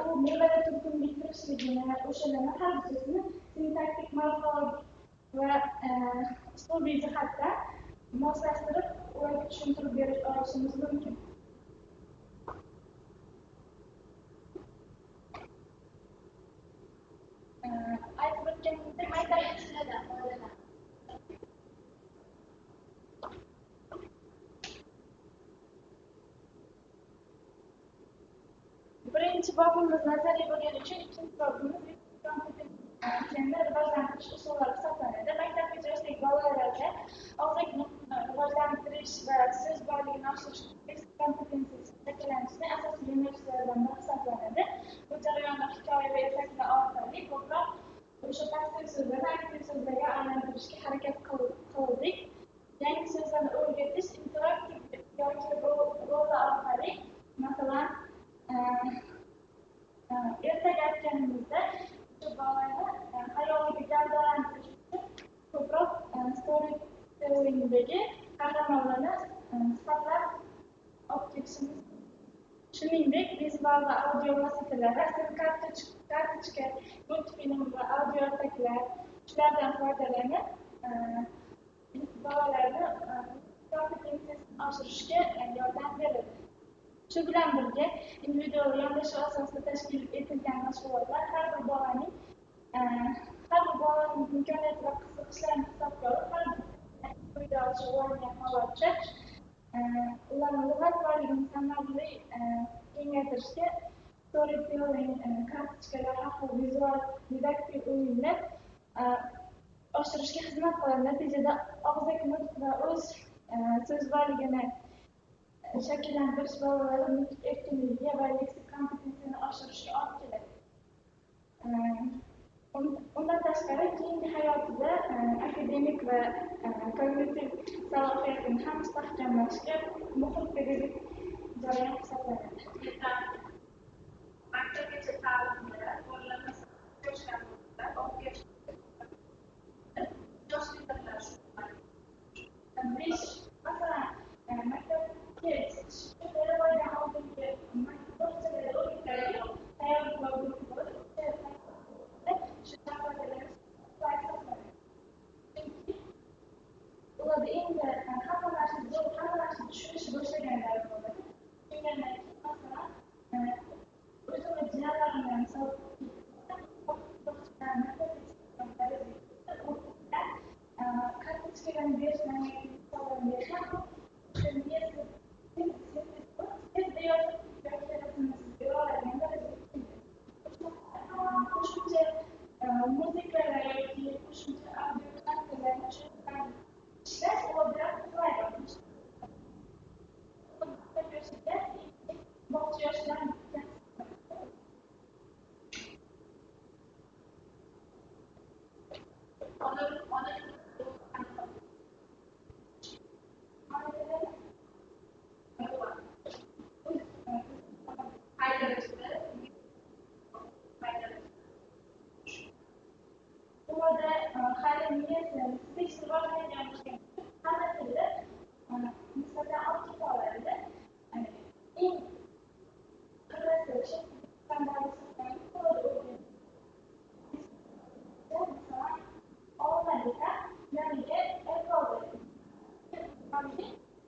u mevada turkumga kirishligini, o'shalarni har birisini sintaktik, morfologik va uslubiy jihatdan moslashtirib, ularga tushuntirib berishimiz mumkin. Aytib o'tganimdek, maktabgacha birinchi bobimiz nazariy bo'lgani uchun ikkinchi bobimiz kompetensiyani rivojlantirish usullari hisoblanadi. Maktabgacha yoshdagi bolalarga og'zaki rivojlantirish va so'z boyligini oshirish leksik kompetensiyasi shakllanishning asosiy yo'nalishlaridan biri hisoblanadi. Bu jarayonda hikoya va eslatmalar orqali ko'proq o'sha passiv so'zlarni aktiv so'zlarga aylantirishga harakat qildik. Yangi so'zlarni o'rgatish interaktiv yoki rollar orqali, masalan, ertaga aytganimizda shu bolani hayoliga gavdalantirish uchun ko'proq storytellingdagi qahramonlarni sifatlab olib kelishimiz. Shuningdek, vizual va audio vositalar, rasm, kartochka, multfilm va audio ataklar, shulardan foydalanib bolalarni kompetensiyasini oshirishga yordam beradi. Shu bilan birga, individual yondashuv asosida tashkil etilgan mashg'ulotlar har bir bolaning imkoniyati va qiziqishlarini hisobga olib, har bir bo'lgan holatda ularni lug'at boyligini samarali kengaytirishga storytelling, kartochkalar, vizual didaktik o'yinlar oshirishga xizmat qiladi. Natijada og'zaki nutq va o'z so'z boyligini shakllantirish bolalarni nutq erkinligiga va leksik kompetensiyani oshirishga olib keladi. Undan tashqari, keyingi hayotida akademik va kognitiv salohiyatini ham mustahkamlashga muhim pedagogik jarayon hisoblanadi. Maktabgacha ta'limda bolalarni masalan, maktabga tayyorlangan oldingi bog'chalarda o'qitadigan tayyorlik shu taqdirda ularda endi hamma narsani tushunish boshlaganlar bo'ladi. Shundan keyin masalan, o'zimni jiyanlarimdan kartochkalarni berishdan qo'shimcha muzikalar yoki qo'shimcha audio kartalarni ishlash bilan qulay bo'ladi. Bog'cha yoshlar Yuqorida hali niyati speech rivojlanayotgan hamma tilda nisbatan olib keta oladi. Eng qirrasi olmadika yoniga erqoldi.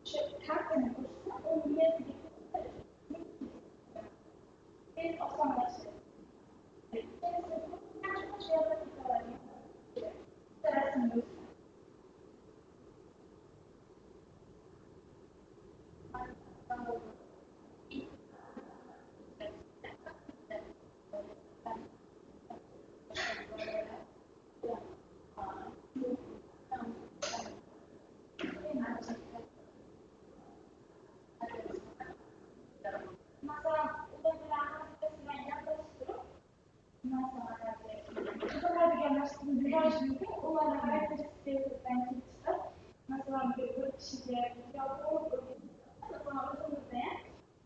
Shu ta'sirni ko'rsatsa, u niyatiga tez osonlashadi. Masalan, ular bilan bilan gaplashib turib, masalan, bir kishiga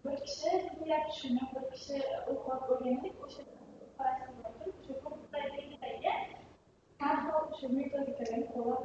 bir kishi niyat tushunib, bir kishi o'qib o'rganib, o'sha har xil shu metodikalarni qo'llab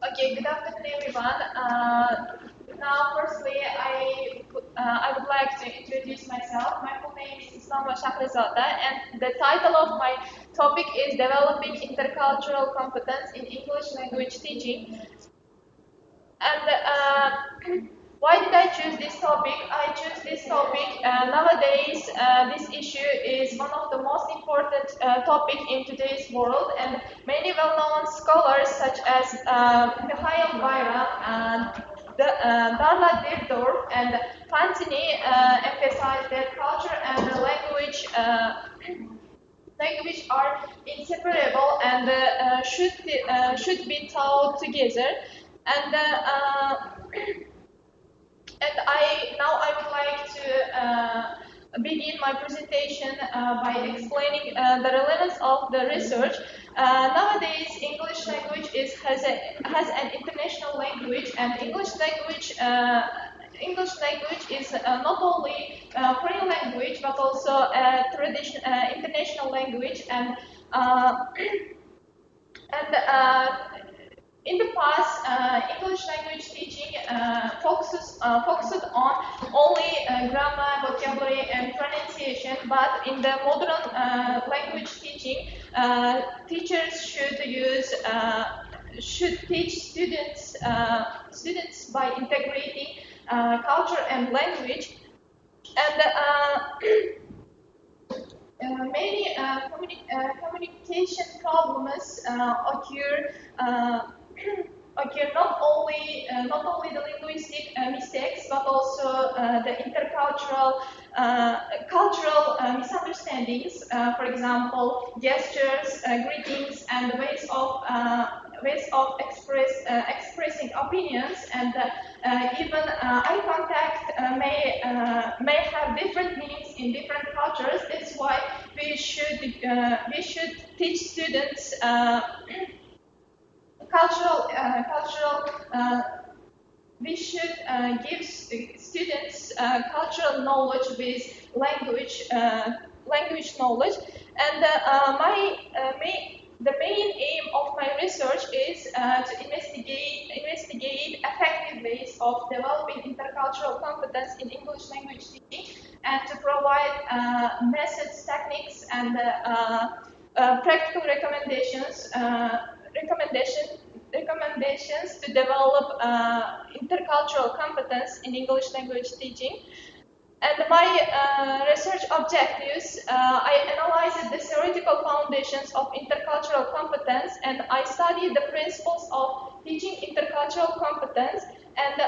Okay, good afternoon, everyone. Now, firstly, I would like to introduce myself. My full name is Islama Shahrizada, and the title of my topic is Developing Intercultural Competence in English Language Teaching. And why did I choose this topic? I choose this topic nowadays. This issue is one of the most important topic in today's world, and many well-known scholars such as Mikhail Bayram and Darla Dirdorf and Fantini emphasize that culture and language are inseparable and should be taught together. And I would like to begin my presentation by explaining the relevance of the research. Nowadays, English language has an international language, and English language is not only foreign language but also a international language, and in the past, English language teaching focused on only grammar, vocabulary, and pronunciation. But in the modern language teaching, teachers should teach students by integrating culture and language. And many communication problems occur not only the linguistic mistakes, but also the intercultural cultural misunderstandings. For example, gestures, greetings, and ways of expressing opinions. And Even eye contact may have different meanings in different cultures. That's why we should teach students we should give students cultural knowledge with language knowledge. And the main aim of my research is to investigate effective ways of developing intercultural competence in English language teaching, and to provide methods, techniques, and practical recommendations to develop intercultural competence in English language teaching. And my research objectives, I analyzed the theoretical foundations of intercultural competence, and I studied the principles of teaching intercultural competence, and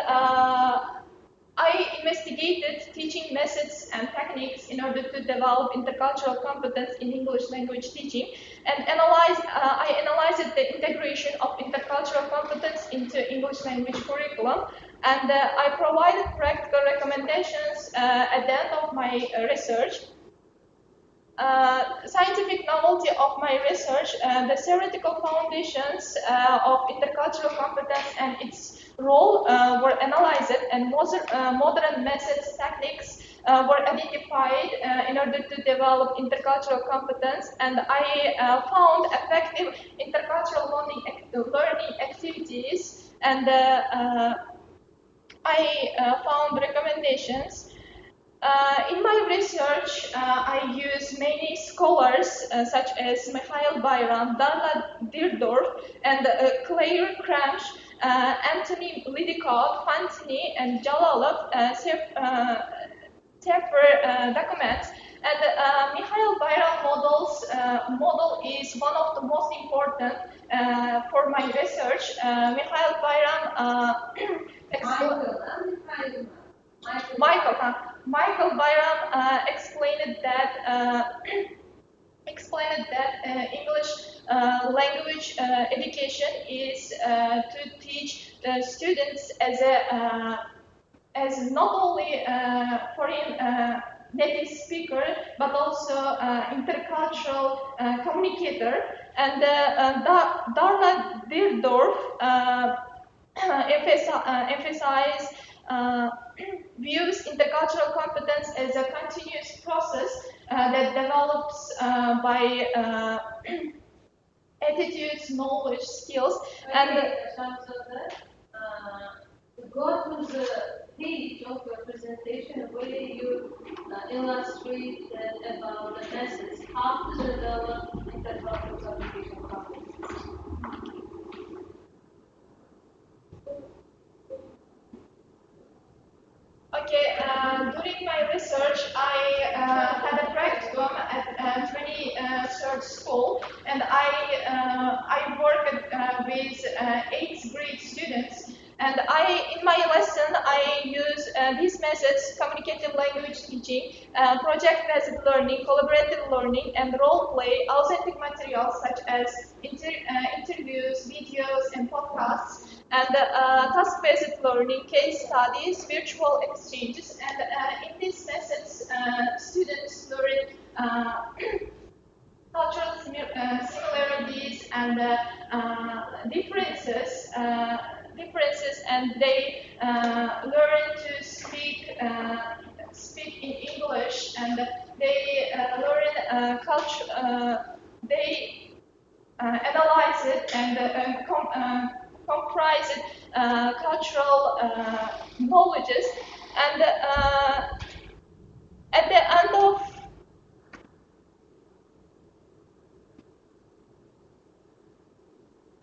I investigated teaching methods and techniques in order to develop intercultural competence in English language teaching, and I analyzed the integration of intercultural competence into English language curriculum, and I provided practical recommendations at the end of my research. Scientific novelty of my research, the theoretical foundations of intercultural competence and its role were analyzed, and modern methods, techniques were identified in order to develop intercultural competence, and I found effective intercultural learning activities, and I found recommendations. In my research, I use many scholars such as Mikhail Bayram, Darla Dierdorf, and Claire Cramsh, Anthony Lidicott, Fantini, and Jalalov Sefer documents. And Mikhail Bayram model is one of the most important for my research. Mikhail Bayram Michael Bayram explained that English language education is to teach students as not only foreign native speaker, but also intercultural communicator. And Darla Dierdorf emphasized views intercultural competence as a continuous process that develops by attitudes, knowledge, skills, and go to the page of your presentation where you illustrate about the methods, how to develop intercultural communication competencies. Okay, during my research, I had a practicum at 23rd school, and I worked with 8th grade students. And in my lesson, I use these methods: communicative language teaching, project-based learning, collaborative learning, and role play, authentic materials such as interviews, videos, and podcasts, and task-based learning, case studies, virtual exchanges. And in these methods, students learn cultural similarities and differences, and they learn to speak in English, and they learn culture. They analyze it and comprise it, cultural knowledges, and at the end of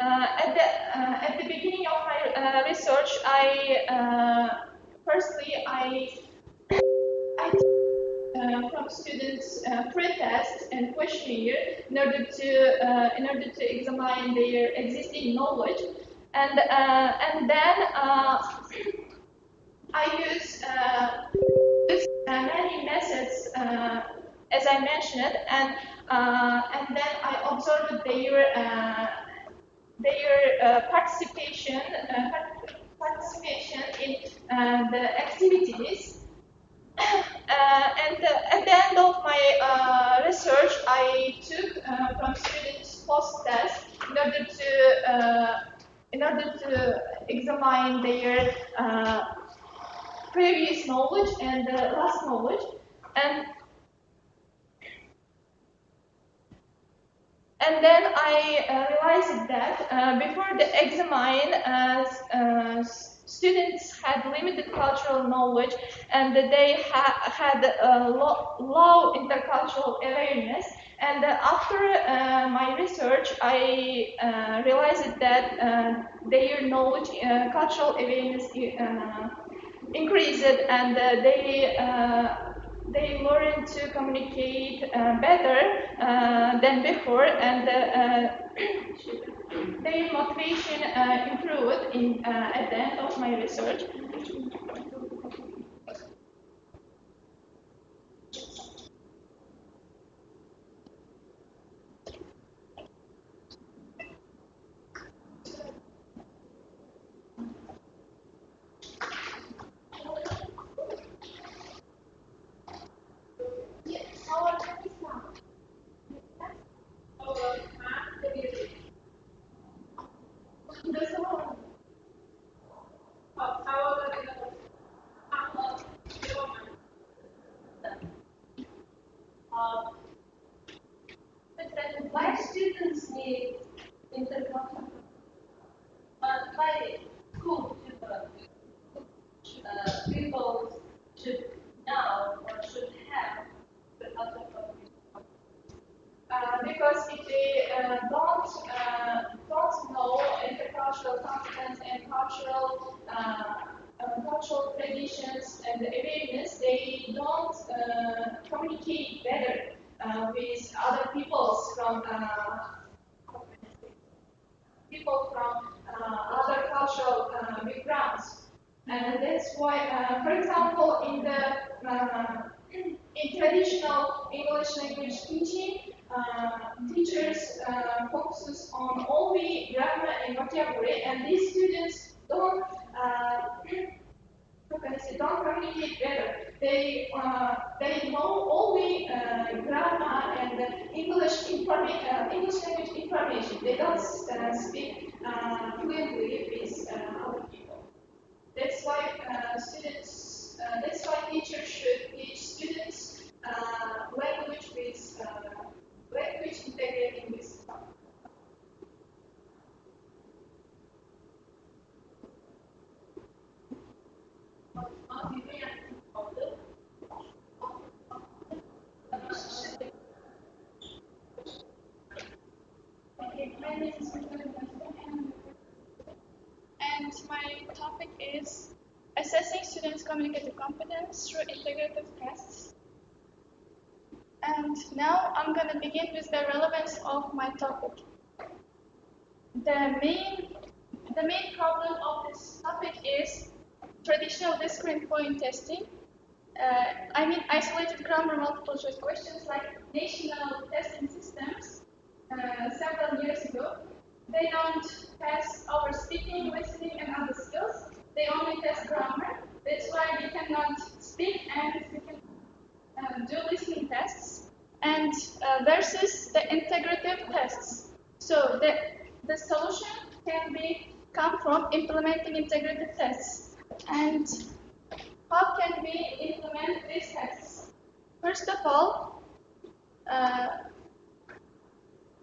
at the beginning of my research, firstly I from students pre-tests and questionnaire in order to examine their existing knowledge, and then I use many methods as I mentioned, and then I observed their participation participation in the activities. And at the end of my research, I took from students post-test in order to examine their previous knowledge and last knowledge. And then I realized that before the examine, students had limited cultural knowledge and they had low intercultural awareness. And after my research, I realized that their knowledge, cultural awareness increased, and they learn to communicate better than before, and their motivation improved at the end of my research. Why students need intercultural? Why school people should know or should have the cultural Because if they don't know intercultural competence and cultural traditions and awareness, they don't communicate better with other peoples from other cultural backgrounds. And that's why, for example, in traditional English language teaching, teachers focuses on only grammar and vocabulary, and these students don't don't communicate better. They know only grammar and English language information. They don't speak fluently with other people. That's why that's why teachers should teach students language with language integrating with. Okay, my name is Victoria and my topic is assessing students' communicative competence through integrative tests. And now I'm going to begin with the relevance of my topic. The main problem of this topic is traditional discrete point testing. I mean isolated grammar multiple choice questions like national testing systems several years ago. They don't test our speaking, listening, and other skills. They only test grammar. That's why we cannot speak and we can do listening tests. And versus the integrative tests. So the solution can come from implementing integrative tests. And how can we implement these tests? First of all,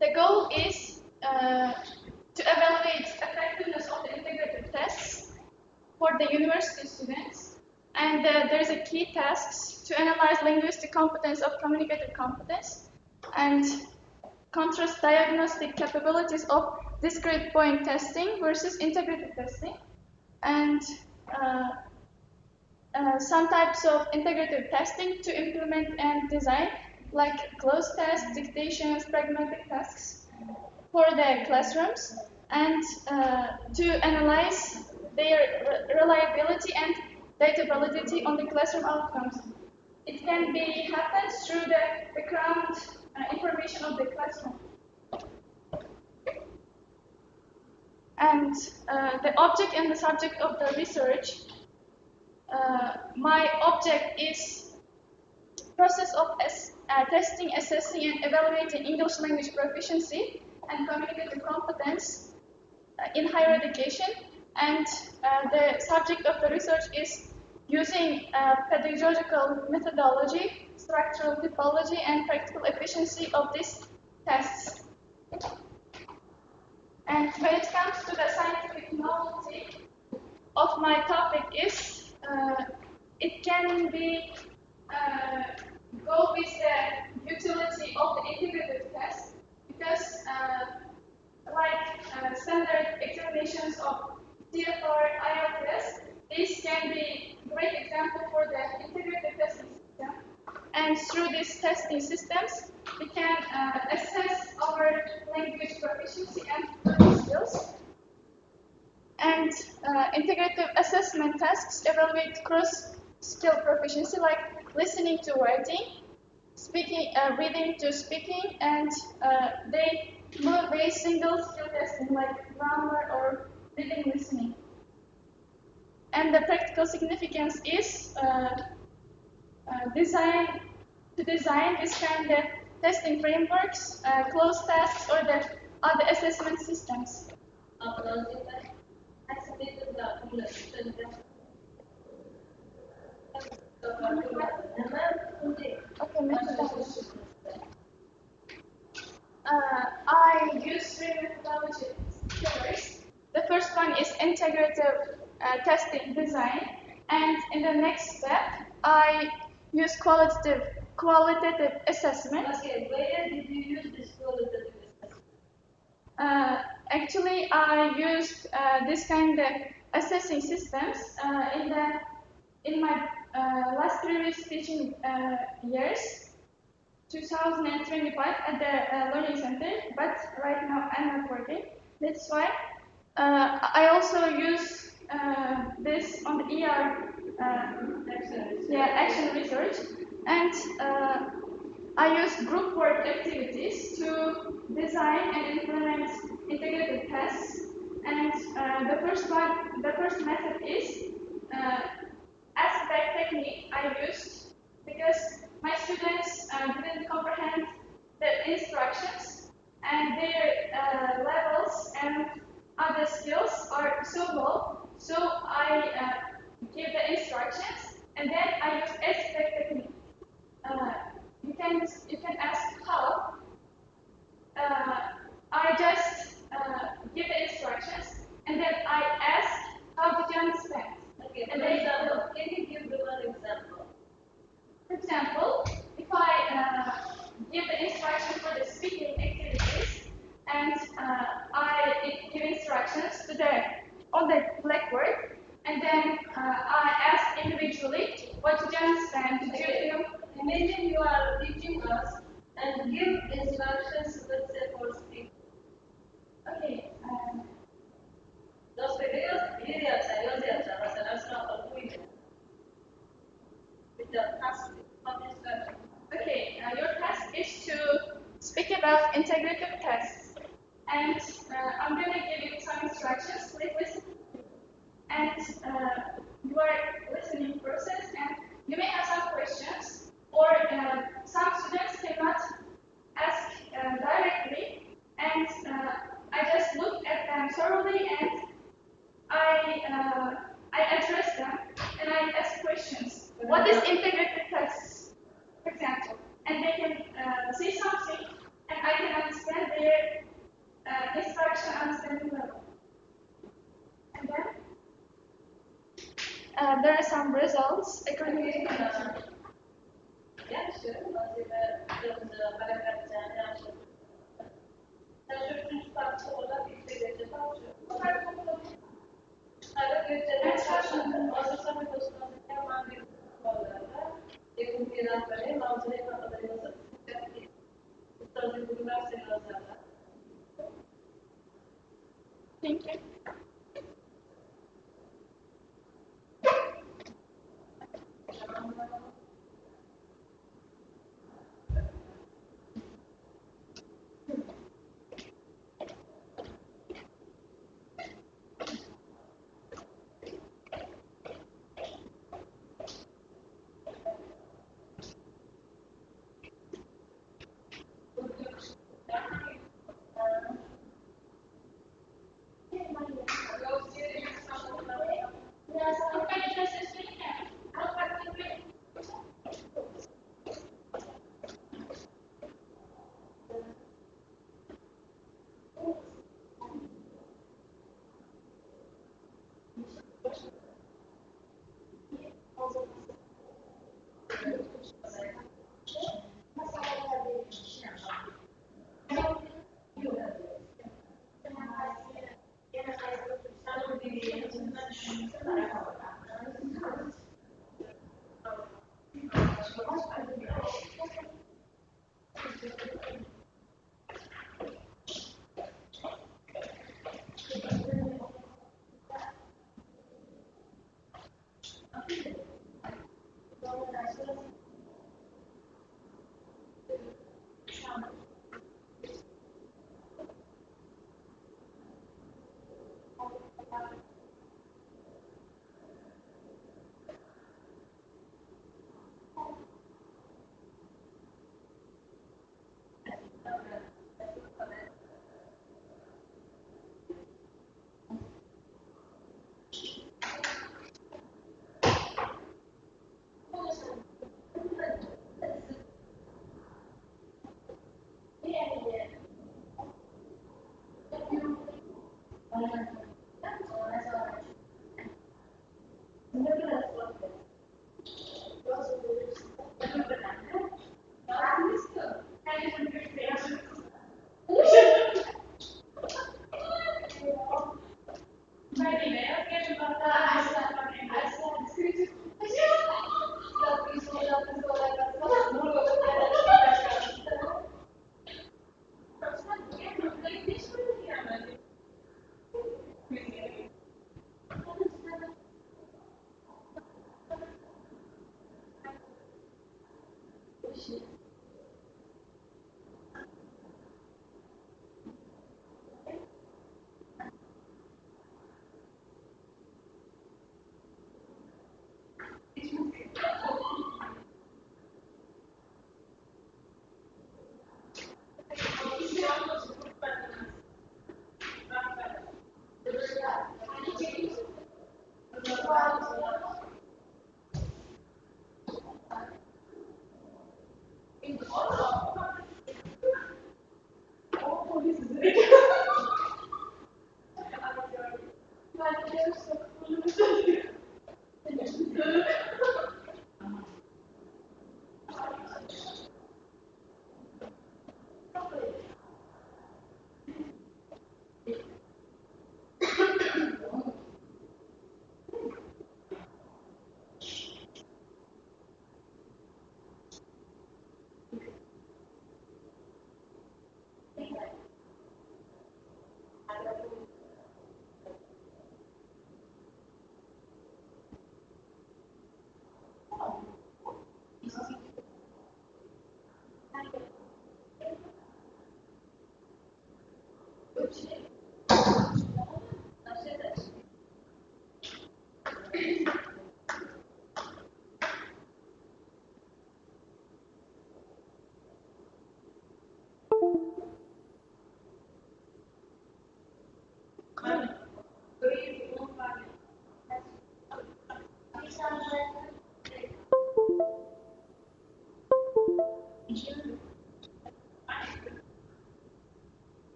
the goal is to evaluate effectiveness of the integrative tests for the university students. And there's a key tasks to analyze linguistic competence of communicative competence and contrast diagnostic capabilities of discrete point testing versus integrative testing. And some types of integrative testing to implement and design, like cloze tests, dictations, pragmatic tasks for the classrooms, and to analyze their reliability and data validity on the classroom outcomes. It can be happens through the background information of the classroom. And and the object and the subject of the research. My object is process of testing, assessing, and evaluating English language proficiency and communicative competence in higher education. And the subject of the research is using pedagogical methodology, structural typology, and practical efficiency of these tests. And when it comes to the scientific novelty of my topic is, it can be go with the utility of the integrated test, because like standard examinations of CFR, IELTS, this can be a great example for the integrated testing system. And through these testing systems, we can assess our language proficiency and learning skills. And integrative assessment tasks evaluate cross-skill proficiency, like listening to writing, speaking, reading to speaking, and they move a single skill testing, like grammar or reading, listening. And the practical significance is to design this kind of testing frameworks, closed tasks, or the other assessment systems. I use three methodologies. The first one is integrative testing design, and in the next step, I use qualitative assessment. Okay, where did you use this qualitative assessment? Actually, I used this kind of assessing systems in my last previous teaching years, 2025 at the Learning Center, but right now I'm not working. That's why I also use this on the ER action research, and I use group work activities to design and implement integrated tests. And the first method is aspect technique I used, because my students didn't comprehend the instructions, and their levels and other skills are so low. So I give the instructions, and then I use aspect technique. You can ask how. I just give the instructions, and then I ask, how did you understand? Okay, and for example, can you give the one example? For example, if I give the instructions for the speaking activities, and I give instructions on the blackboard, and then I ask individually, what did you understand? Did you feel? Imagine you are teaching us and give instructions, let's say, for speaking. Okay. Those videos, mesela sınavda bu idi. With the task, Okay, your task is to speak about integrative tests, and I'm going to give you some instructions. Please listen. And you are listening process, and you may have some questions, or some students cannot ask directly, and I just look at them thoroughly, and I address them, and I ask questions. What is integrated tests, for example? And they can say something, and I can understand their instruction understanding level. And then there are some results according to Thank you.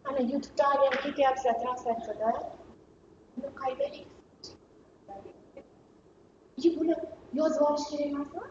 Ana YouTube'da ham ketyapti translyatsiyada. Buni qayda buni yozib olish kerak emasmi?